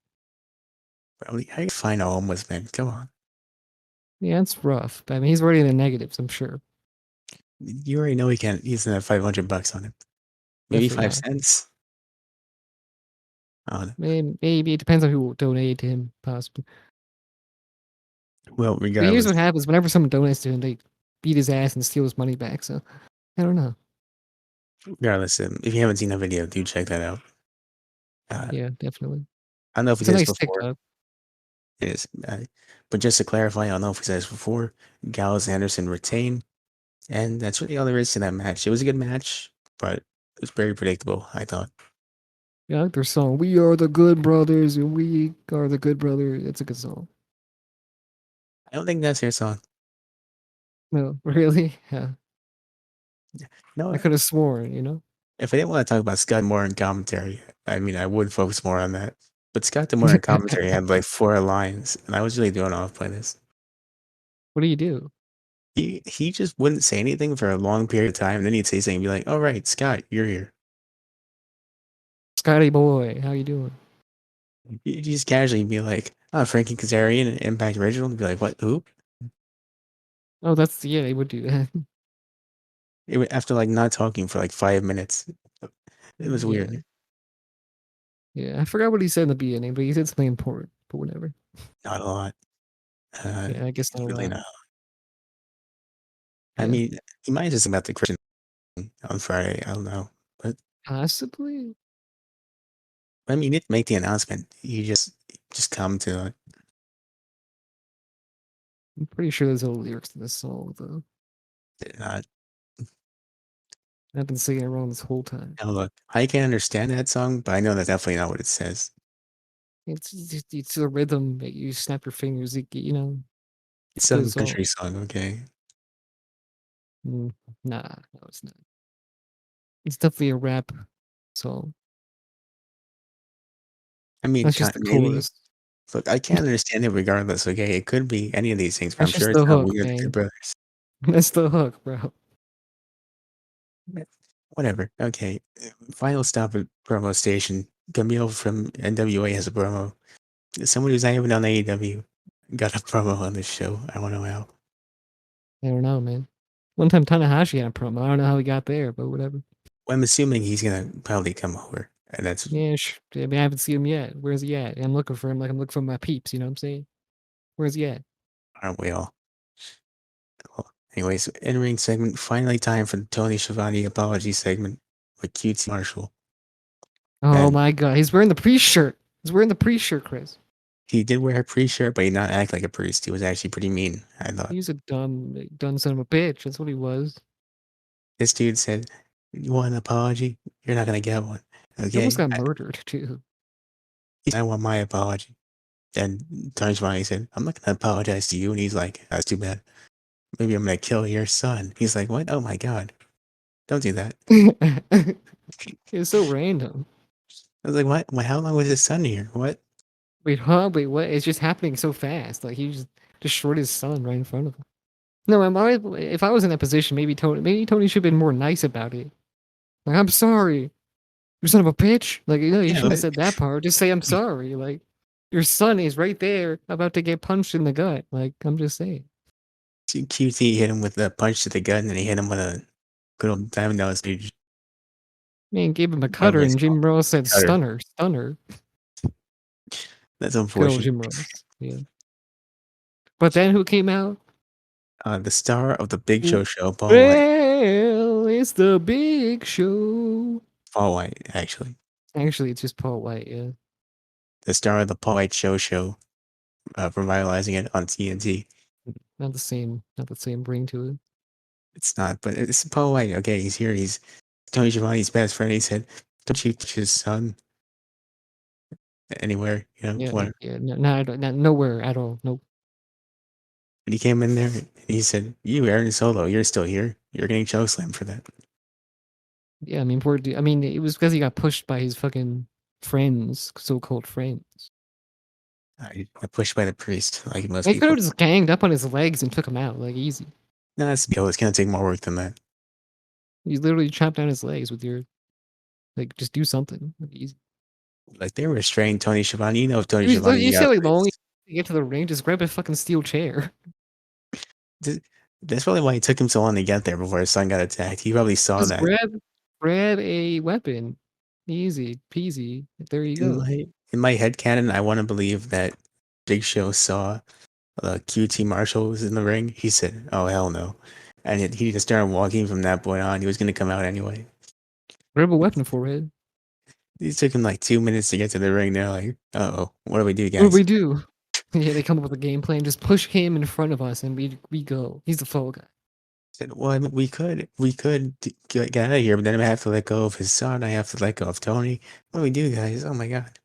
Speaker 2: Probably, how you find a homeless man? Come on.
Speaker 1: Yeah, it's rough. But I mean, he's already in the negatives. I'm sure.
Speaker 2: You already know he can't. He doesn't have $500 on him. Maybe
Speaker 1: Definitely
Speaker 2: five
Speaker 1: not.
Speaker 2: cents. I don't know.
Speaker 1: Maybe it depends on who donated to him, possibly.
Speaker 2: Well,
Speaker 1: But here's
Speaker 2: regardless,
Speaker 1: what happens: whenever someone donates to him, they beat his ass and steal his money back. So I don't know.
Speaker 2: if you haven't seen that video, do check that out. Uh,
Speaker 1: Yeah, definitely.
Speaker 2: I don't know if we
Speaker 1: It's a
Speaker 2: said this
Speaker 1: nice
Speaker 2: before.
Speaker 1: TikTok.
Speaker 2: It is. But just to clarify, I don't know if we said this before. Gallows and Anderson retain, and that's really all there is to that match. It was a good match, but it was very predictable, I thought.
Speaker 1: Yeah, I like their song. We are the good brothers, and we are the good brother. It's a good song.
Speaker 2: I don't think that's their song.
Speaker 1: No, really? Yeah. I
Speaker 2: No,
Speaker 1: could have sworn.
Speaker 2: if I didn't want to talk about Scott Moore in commentary, I mean, I would focus more on that. But Scott Moore in commentary had like 4 lines, and I was really doing off by this.
Speaker 1: What do you do?
Speaker 2: He just wouldn't say anything for a long period of time, and then he'd say something and be like, "All right, Scott, you're here."
Speaker 1: Scotty boy, how you doing?
Speaker 2: You just casually be like, "Oh, Frankie Kazarian and Impact Original," and be like, "What? Who?"
Speaker 1: Oh, yeah, they would do that.
Speaker 2: After like not talking for like 5 minutes. It was
Speaker 1: Yeah.
Speaker 2: weird.
Speaker 1: Yeah. I forgot what he said in the beginning, but he said something important, but whatever.
Speaker 2: Not a lot.
Speaker 1: Yeah, I guess not a
Speaker 2: Really
Speaker 1: lot.
Speaker 2: not. I
Speaker 1: Yeah.
Speaker 2: mean, he might just about the Christian thing on Friday. I don't know, but
Speaker 1: Possibly.
Speaker 2: I mean, he didn't make the announcement. He just come to it.
Speaker 1: I'm pretty sure there's no lyrics to this song, though.
Speaker 2: Did not.
Speaker 1: I've been singing it wrong this whole time.
Speaker 2: Now look, I can't understand that song, but I know that's definitely not what it says.
Speaker 1: It's a rhythm that you snap your fingers.
Speaker 2: It's
Speaker 1: It's a good
Speaker 2: some
Speaker 1: song.
Speaker 2: country song, okay?
Speaker 1: Mm, nah, no, it's not. It's definitely a rap song.
Speaker 2: I mean,
Speaker 1: That's just the
Speaker 2: maybe.
Speaker 1: chorus.
Speaker 2: Look, I can't understand it regardless, okay? It could be any of these things, but I'm
Speaker 1: That's
Speaker 2: sure
Speaker 1: just
Speaker 2: it's
Speaker 1: the
Speaker 2: not
Speaker 1: hook,
Speaker 2: We Are the Good
Speaker 1: man.
Speaker 2: Brothers.
Speaker 1: That's the hook, bro.
Speaker 2: Whatever. Okay. Final stop at promo station. Camille from NWA has a promo. Someone who's not even on AEW got a promo on this show. I want to know how.
Speaker 1: I don't know, man. One time Tanahashi had a promo. I don't know how he got there, but whatever.
Speaker 2: Well, I'm assuming he's gonna probably come over, and that's
Speaker 1: Yeah, I mean, I haven't seen him yet. Where's he at? I'm looking for him like I'm looking for my peeps, you know what I'm saying? Where's he at?
Speaker 2: aren't we all? Well, anyways, in ring segment. Finally, time for the Tony Schiavone apology segment with QT Marshall.
Speaker 1: Oh
Speaker 2: And
Speaker 1: my god, he's wearing the priest shirt. He's wearing the priest shirt, Chris.
Speaker 2: he did wear a priest shirt, but he did not act like a priest. He was actually pretty mean, I thought.
Speaker 1: He's a dumb son of a bitch. That's what he was.
Speaker 2: This dude said, "You want an apology? You're not gonna get one."
Speaker 1: He almost
Speaker 2: Okay,
Speaker 1: got murdered too.
Speaker 2: I want my apology. And Tony Schiavone said, "I'm not gonna apologize to you." And he's like, "That's too bad. Maybe I'm gonna kill your son." He's like, "What? Oh my god, don't do that."
Speaker 1: It's so random.
Speaker 2: I was like, "What? How long was his son here? What?"
Speaker 1: Wait, huh? Wait, what? It's just happening so fast. Like he just destroyed his son right in front of him. No, if I was in that position, maybe Tony should have been more nice about it. Like, I'm sorry, you son of a bitch. Like, you
Speaker 2: Yeah,
Speaker 1: shouldn't have said that part. Just say I'm sorry. Like, your son is right there about to get punched in the gut. Like, I'm just saying.
Speaker 2: QT hit him with a punch to the gut, and then he hit him with a good old diamond down stage.
Speaker 1: Man gave him a
Speaker 2: Whatever
Speaker 1: cutter,
Speaker 2: it's
Speaker 1: and
Speaker 2: called,
Speaker 1: Jim Ross said
Speaker 2: cutter.
Speaker 1: stunner, stunner.
Speaker 2: That's
Speaker 1: Good old
Speaker 2: unfortunate.
Speaker 1: Jim Ross. Yeah. But then who came out?
Speaker 2: The star of the Big Show, Paul White.
Speaker 1: Well, it's the big show.
Speaker 2: Paul White, actually,
Speaker 1: Actually, it's just Paul White. Yeah.
Speaker 2: the star of the Paul White show, revitalizing it on TNT.
Speaker 1: Not the same ring to it.
Speaker 2: It's not, but it's Paul White. Okay, he's here. He's Tony Schiavone's best friend. He said, "Don't you touch his son anywhere."
Speaker 1: Yeah,
Speaker 2: What?
Speaker 1: yeah. Nowhere at all. Nope.
Speaker 2: And he came in there and he said, "You, Aaron Solo, you're still here. You're getting chokeslammed for that."
Speaker 1: Yeah, I mean, poor dude. I mean, it was because he got pushed by his fucking friends, so-called friends.
Speaker 2: I pushed by the priest, like most
Speaker 1: They could have
Speaker 2: people.
Speaker 1: just ganged up on his legs and took him out, like easy.
Speaker 2: No, that's the deal. It's gonna take more work than that.
Speaker 1: You literally chopped down his legs with your like, just do something. Like, easy.
Speaker 2: Like they restrained Tony Schiavone. You know, if Tony
Speaker 1: You
Speaker 2: Schiavone
Speaker 1: see,
Speaker 2: got
Speaker 1: like the only
Speaker 2: pissed.
Speaker 1: to get to the ring, just grab a fucking steel chair.
Speaker 2: Th- That's probably why it took him so long to get there before his son got attacked. He probably saw
Speaker 1: Just
Speaker 2: that.
Speaker 1: grab a weapon. Easy peasy. There you
Speaker 2: In
Speaker 1: go.
Speaker 2: my head canon, I want to believe that Big Show saw QT Marshall was in the ring. He said, "Oh hell no," and he just started walking from that point on. He was gonna come out anyway.
Speaker 1: Grab a weapon, forehead.
Speaker 2: It took him like 2 minutes to get to the ring. They're like, "Oh, what do we do,
Speaker 1: What do
Speaker 2: guys?"
Speaker 1: we do? Yeah, they come up with a game plan. Just push him in front of us, and we go. He's the fall guy.
Speaker 2: Said, "Well, I mean, we could get out of here, but then I have to let go of his son. I have to let go of Tony. What do we do, guys? Oh my god."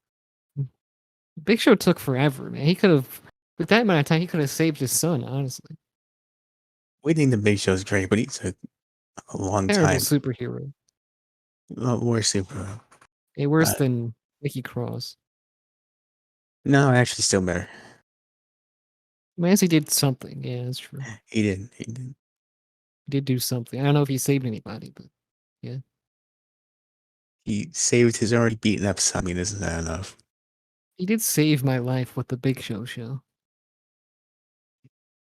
Speaker 1: Big Show took forever, man. He could have, with that amount of time, he could have saved his son. Honestly,
Speaker 2: We think the Big Show's great, but he took a long
Speaker 1: terrible
Speaker 2: time.
Speaker 1: superhero.
Speaker 2: More super.
Speaker 1: Worse than Nikki Cross.
Speaker 2: No, actually, still better.
Speaker 1: Mancy did something. Yeah, that's true.
Speaker 2: He did. He did.
Speaker 1: He did do something. I don't know if he saved anybody, but yeah,
Speaker 2: He saved his already beaten up son. I mean, this is not enough.
Speaker 1: he did save my life with the Big Show.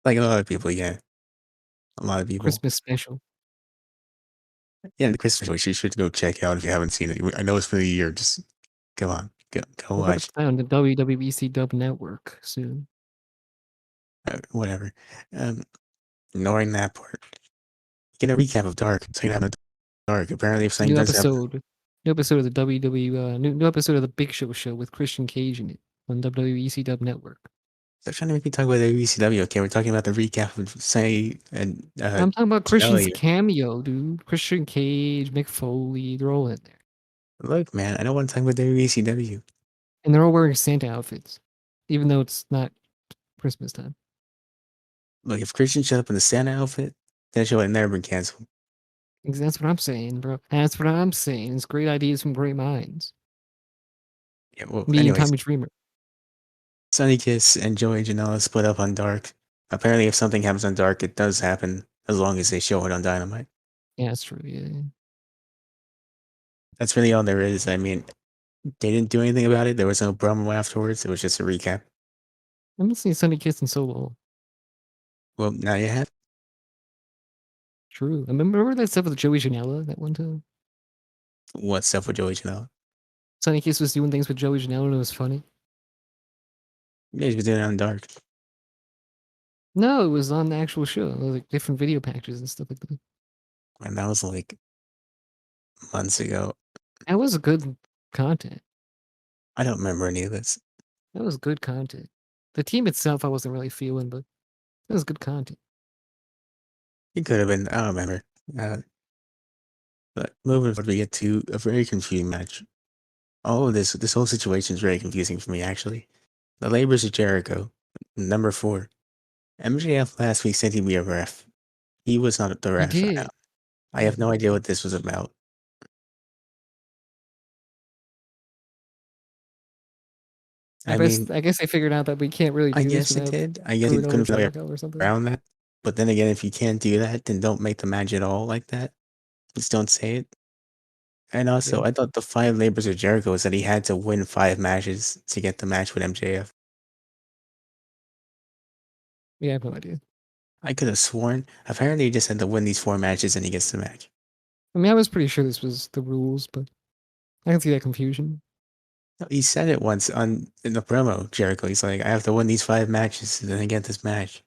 Speaker 2: Like a lot of people, yeah. A lot of people.
Speaker 1: Christmas special.
Speaker 2: Yeah, the Christmas wish you should go check out if you haven't seen it. I know it's for the year. Just come on, go
Speaker 1: We're gonna
Speaker 2: watch.
Speaker 1: play on the WWEC Dub Network soon.
Speaker 2: Whatever. Um, Ignoring that part. Get a recap of Dark. Something happened in Dark. Apparently, if something
Speaker 1: New
Speaker 2: does happen,
Speaker 1: episode. New episode of the WWE. New episode of the Big Show with Christian Cage in it on WWEC Dub Network.
Speaker 2: they're trying to make me talk about the WCW. Okay, we're talking about the recap of Say and
Speaker 1: I'm talking about Christian's
Speaker 2: Janelle.
Speaker 1: cameo, dude. Christian Cage, Mick Foley, they're all in there.
Speaker 2: Look, man, I don't want to talk about WCW.
Speaker 1: And they're all wearing Santa outfits, even though it's not Christmas time.
Speaker 2: Look, if Christian showed up in the Santa outfit, that show had never been canceled.
Speaker 1: That's what I'm saying, bro. That's what I'm saying. It's great ideas from great minds.
Speaker 2: Yeah, well,
Speaker 1: Me and
Speaker 2: anyways,
Speaker 1: Tommy Dreamer.
Speaker 2: Sunny Kiss and Joey Janela split up on Dark. Apparently, if something happens on Dark, it does happen as long as they show it on Dynamite.
Speaker 1: Yeah, that's true. Yeah.
Speaker 2: That's really all there is. I mean, they didn't do anything about it. There was no promo afterwards. It was just a recap.
Speaker 1: I haven't seen Sunny Kiss in so long.
Speaker 2: Well, now you have.
Speaker 1: True. I remember that stuff with Joey Janela that one time.
Speaker 2: What stuff with Joey Janela?
Speaker 1: Sunny Kiss was doing things with Joey Janela and it was funny.
Speaker 2: Yeah, he's been doing it on Dark.
Speaker 1: No, it was on the actual show. It was like different video packages and stuff like that.
Speaker 2: And that was like months ago.
Speaker 1: That was a good content.
Speaker 2: I don't remember any of this.
Speaker 1: That was good content. The team itself, I wasn't really feeling, but it was good content.
Speaker 2: It could have been. I don't remember. Uh, but moving forward, we get to a very confusing match. All of this whole situation is very confusing for me, actually. The Labors of Jericho, number 4. MJF last week said he'd be a ref. He was not the
Speaker 1: He
Speaker 2: ref.
Speaker 1: did.
Speaker 2: I have no idea what this was about. I mean,
Speaker 1: I guess they figured out that we can't really
Speaker 2: I
Speaker 1: do this
Speaker 2: guess it
Speaker 1: without
Speaker 2: did. I guess he
Speaker 1: screwing over
Speaker 2: couldn't figure
Speaker 1: Jericho or something.
Speaker 2: around that. But then again, if you can't do that, then don't make the match at all like that. Just don't say it. And
Speaker 1: Yeah,
Speaker 2: also, I thought the 5 labors of Jericho was that he had to win 5 matches to get the match with MJF.
Speaker 1: yeah, I have no idea.
Speaker 2: I could have sworn. Apparently, he just had to win these 4 matches and he gets the match.
Speaker 1: I mean, I was pretty sure this was the rules, but I can see that confusion.
Speaker 2: No, he said it once on in the promo, Jericho. He's like, I have to win these 5 matches and then I get this match.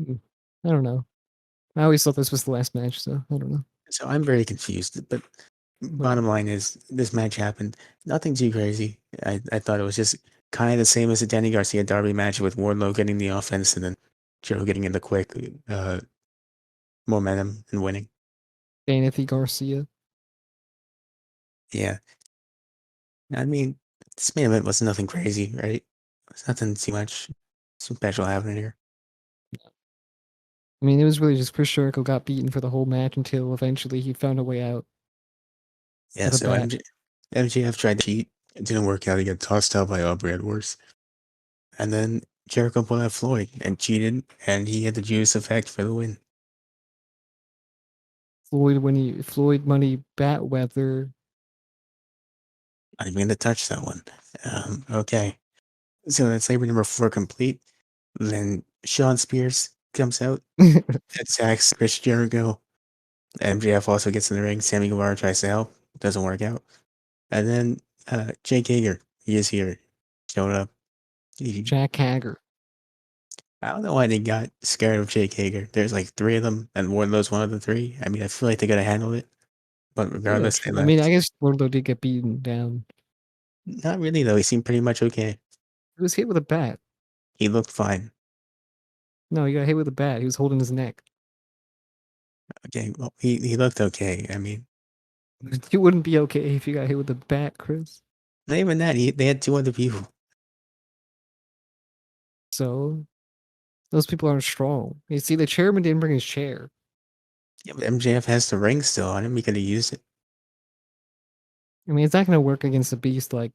Speaker 1: Mm, I don't know. I always thought this was the last match, so I don't know.
Speaker 2: So I'm very confused. But bottom
Speaker 1: Whatever.
Speaker 2: line is, this match happened. Nothing too crazy. I thought it was just kind of the same as the Danny Garcia Darby match with Wardlow getting the offense and then Jericho getting in the quick momentum and winning.
Speaker 1: Anthony Garcia.
Speaker 2: Yeah. I mean, this main event was nothing crazy, right? It's nothing too much special happening here.
Speaker 1: I mean, it was really just Chris Jericho got beaten for the whole match until eventually he found a way out
Speaker 2: Yeah,
Speaker 1: with a
Speaker 2: so
Speaker 1: bat.
Speaker 2: MJF tried to cheat. It didn't work out. He got tossed out by Aubrey Edwards. And then Jericho pulled out Floyd and cheated, and he had the Judas effect for the win.
Speaker 1: Floyd Money Bat Weather.
Speaker 2: I'm going to touch that one. Okay. So that's labor number 4 complete. Then Sean Spears comes out, attacks Chris Jericho. MJF also gets in the ring. Sammy Guevara tries to help. Doesn't work out. And then Jake Hager, he is here. Showed up.
Speaker 1: Jack Hager.
Speaker 2: I don't know why they got scared of Jake Hager. There's like 3 of them, and Wardlow's one of the 3. I mean, I feel like they gotta handle it. But
Speaker 1: Yeah,
Speaker 2: regardless, they
Speaker 1: true. I mean, I
Speaker 2: left.
Speaker 1: guess Wardlow did get beaten down.
Speaker 2: Not really, though. He seemed pretty much okay.
Speaker 1: He was hit with a bat.
Speaker 2: He looked fine.
Speaker 1: No, he got hit with a bat. He was holding his neck.
Speaker 2: Okay, well, he looked okay. I mean,
Speaker 1: You wouldn't be okay if you got hit with a bat, Chris.
Speaker 2: not even that. They had 2 other people.
Speaker 1: So those people aren't strong. You see, the chairman didn't bring his chair.
Speaker 2: Yeah, but MJF has the ring still on him. He could have used it.
Speaker 1: I mean, it's not going to work against a beast like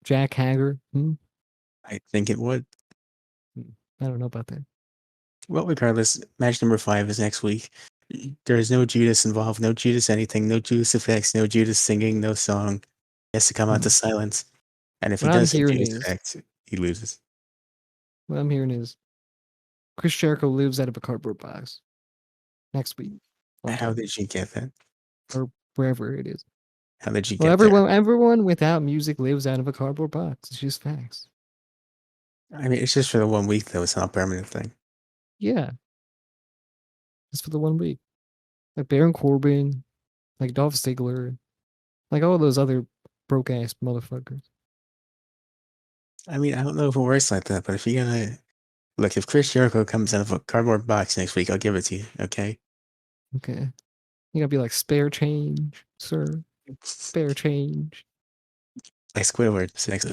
Speaker 1: Jack Hager.
Speaker 2: I think it would.
Speaker 1: I don't know about that.
Speaker 2: Well, regardless, match number 5 is next week. There is no Judas involved, no Judas anything, no Judas effects, no Judas singing, no song. He has to come out to
Speaker 1: Hmm.
Speaker 2: silence. And if he
Speaker 1: What I'm
Speaker 2: does say
Speaker 1: hearing
Speaker 2: Judas
Speaker 1: is,
Speaker 2: effects, he loses.
Speaker 1: what I'm hearing is, Chris Jericho lives out of a cardboard box next week on
Speaker 2: How
Speaker 1: Twitter
Speaker 2: did you get that?
Speaker 1: or wherever it is.
Speaker 2: How did you
Speaker 1: Well,
Speaker 2: get there?
Speaker 1: everyone without music lives out of a cardboard box. It's just facts.
Speaker 2: I mean, it's just for the 1 week, though. It's not a permanent thing.
Speaker 1: Yeah, just for the 1 week. Like Baron Corbin, like Dolph Ziggler, like all those other broke ass motherfuckers.
Speaker 2: I mean, I don't know if it works like that, but if you're gonna look, if Chris Jericho comes out of a cardboard box next week, I'll give it to you. Okay.
Speaker 1: Okay, you gotta be like spare change, sir. Spare change.
Speaker 2: Like Squidward next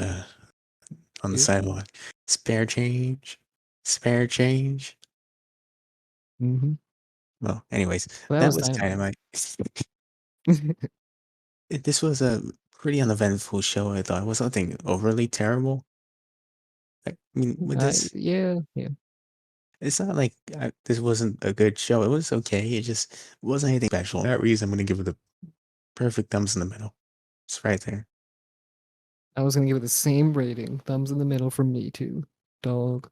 Speaker 2: on the
Speaker 1: Yeah.
Speaker 2: sidewalk. Spare change. Spare change.
Speaker 1: Mm-hmm.
Speaker 2: Well, anyways,
Speaker 1: Well, that
Speaker 2: that
Speaker 1: was
Speaker 2: was
Speaker 1: Dynamite.
Speaker 2: Dynamite. This was a pretty uneventful show, I thought. It was nothing overly terrible. I mean, with this,
Speaker 1: Yeah, yeah,
Speaker 2: it's not like this wasn't a good show. It was okay. It just wasn't anything special. For that reason, I'm going to give it the perfect thumbs in the middle. It's right there.
Speaker 1: I was gonna give it the same rating. Thumbs in the middle from me too. Dog.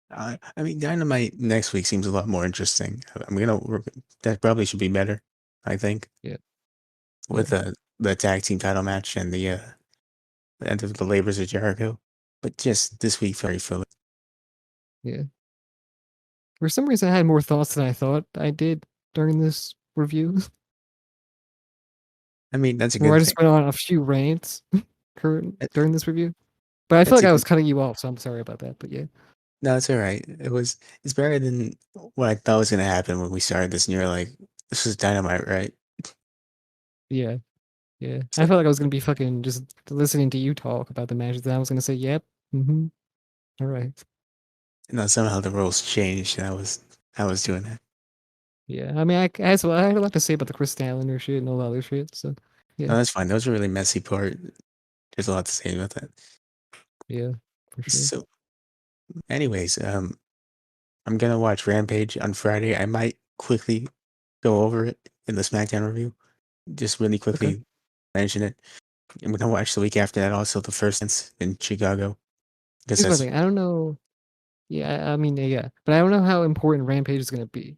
Speaker 2: I mean, Dynamite next week seems a lot more interesting. That probably should be better, I think,
Speaker 1: Yeah,
Speaker 2: with
Speaker 1: yeah,
Speaker 2: the tag team title match and the end of the Labors of Jericho. But just this week, very filler.
Speaker 1: yeah. For some reason, I had more thoughts than I thought I did during this review.
Speaker 2: I mean, that's a
Speaker 1: Where I
Speaker 2: good
Speaker 1: just
Speaker 2: thing.
Speaker 1: went on a few rants current
Speaker 2: That-
Speaker 1: during this review. But I feel
Speaker 2: That's
Speaker 1: like
Speaker 2: a
Speaker 1: I
Speaker 2: good.
Speaker 1: was cutting you off, so I'm sorry about that. But yeah,
Speaker 2: No, it's all right. It's better than what I thought was gonna happen when we started this. And you're like, "This is Dynamite, right?"
Speaker 1: yeah, yeah.
Speaker 2: It's
Speaker 1: I
Speaker 2: like,
Speaker 1: felt like I was gonna be fucking just listening to you talk about the matches, and I was gonna say, "Yep, mm-hmm, all right,
Speaker 2: somehow the rules changed, and I was doing that.
Speaker 1: yeah." I mean, I had a lot to say about the Chris Statlander shit and all the other shit. So yeah,
Speaker 2: No, that's fine. That was a really messy part. There's a lot to say about that.
Speaker 1: yeah, for sure.
Speaker 2: So, anyways, I'm gonna watch Rampage on Friday. I might quickly go over it in the SmackDown review. Just really
Speaker 1: Okay.
Speaker 2: quickly mention it. I'm gonna watch the week after that also the first dance in Chicago because
Speaker 1: Here's my
Speaker 2: that's
Speaker 1: thing. I don't know. Yeah, I mean, yeah, but I don't know how important Rampage is gonna be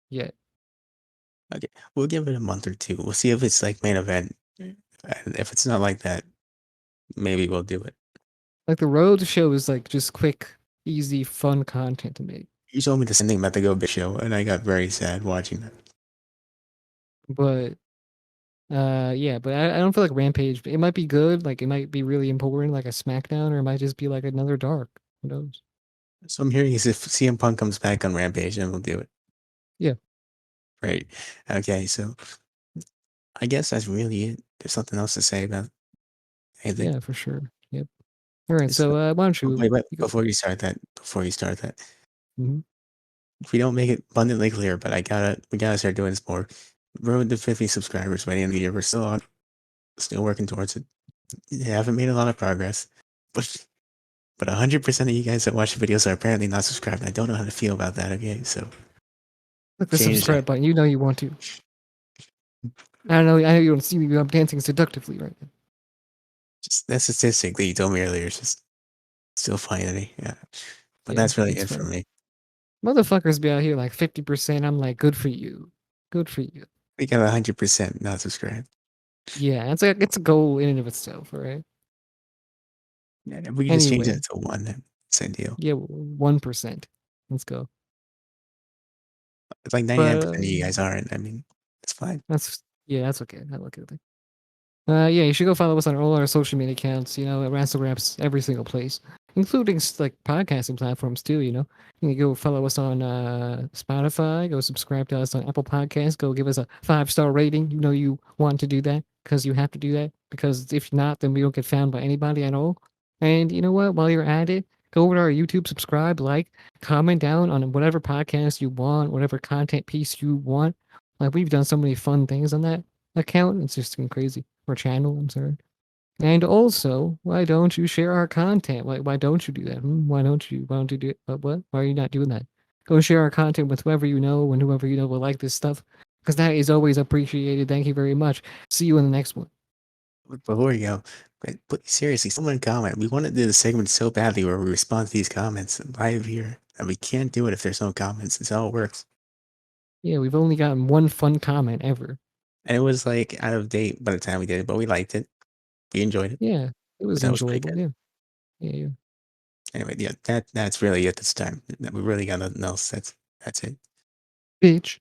Speaker 1: yet.
Speaker 2: okay. We'll give it a month or two. We'll see if it's like main event. And if it's not like that, maybe we'll do it.
Speaker 1: Like the Road show is like just quick, easy, fun content to make.
Speaker 2: You told me the same thing about the Go Big Show, and I got very sad watching that.
Speaker 1: But yeah, but I don't feel like Rampage. It might be good, like it might be really important, like a SmackDown, or it might just be like another Dark. Who knows?
Speaker 2: So I'm hearing is if CM Punk comes back on Rampage, then we'll do it.
Speaker 1: Yeah,
Speaker 2: Right. Okay, so I guess that's really it. There's something else to say about anything.
Speaker 1: yeah, for sure. Yep. All right,
Speaker 2: So,
Speaker 1: so why don't
Speaker 2: oh,
Speaker 1: you
Speaker 2: wait,
Speaker 1: you go?
Speaker 2: before you start that,
Speaker 1: Hmm.
Speaker 2: if we don't make it abundantly clear, but we gotta start doing this more. Road to 50 subscribers by the end of the year. We're still working towards it. You haven't made a lot of progress, but 100% of you guys that watch the videos are apparently not subscribed. I don't know how to feel about that. Okay, so
Speaker 1: Click the
Speaker 2: change that.
Speaker 1: subscribe button. You know you want to. I don't know. I know you don't see me, but I'm dancing seductively right now.
Speaker 2: Just that statistic that you told me earlier is just still funny to me. Yeah, but
Speaker 1: Yeah,
Speaker 2: that's really
Speaker 1: it's
Speaker 2: it for
Speaker 1: fun.
Speaker 2: me.
Speaker 1: Motherfuckers be out here like 50%. I'm like, good for you. Good for you.
Speaker 2: We got 100% not subscribed.
Speaker 1: Yeah, it's a goal in and of itself, all right?
Speaker 2: Yeah, if we could just change
Speaker 1: Anyway,
Speaker 2: that to one, then it's ideal.
Speaker 1: yeah, 1%. Let's go.
Speaker 2: It's like
Speaker 1: But
Speaker 2: 99% of you guys aren't. I mean, it's fine.
Speaker 1: yeah, that's okay. I like it. Yeah, you should go follow us on all our social media accounts, at Wrassle Graps, every single place, including like podcasting platforms too, you know. You can go follow us on Spotify, go subscribe to us on Apple Podcasts, go give us a 5-star rating. You know you want to do that because you have to do that because if not, then we don't get found by anybody at all. And you know what? While you're at it, go over to our YouTube, subscribe, like, comment down on whatever podcast you want, whatever content piece you want. Like we've done so many fun things on that account. It's just been crazy. Or channel, I'm sorry. And also, why don't you share our content? Why don't you do that? Why don't you do it? What? Why are you not doing that? Go share our content with whoever you know and whoever you know will like this stuff. Because that is always appreciated. Thank you very much. See you in the next one.
Speaker 2: Before we go, but seriously, someone comment. We want to do the segment so badly where we respond to these comments live here, and we can't do it if there's no comments. It's how it works.
Speaker 1: Yeah, we've only gotten one fun comment ever.
Speaker 2: And it was like out of date by the time we did it, but we liked it. We enjoyed it.
Speaker 1: Yeah, it
Speaker 2: But
Speaker 1: was
Speaker 2: that was pretty
Speaker 1: enjoyable.
Speaker 2: good.
Speaker 1: Yeah, yeah, yeah.
Speaker 2: Anyway, yeah, that's really it this time. We really got nothing else. That's it.
Speaker 1: Bitch.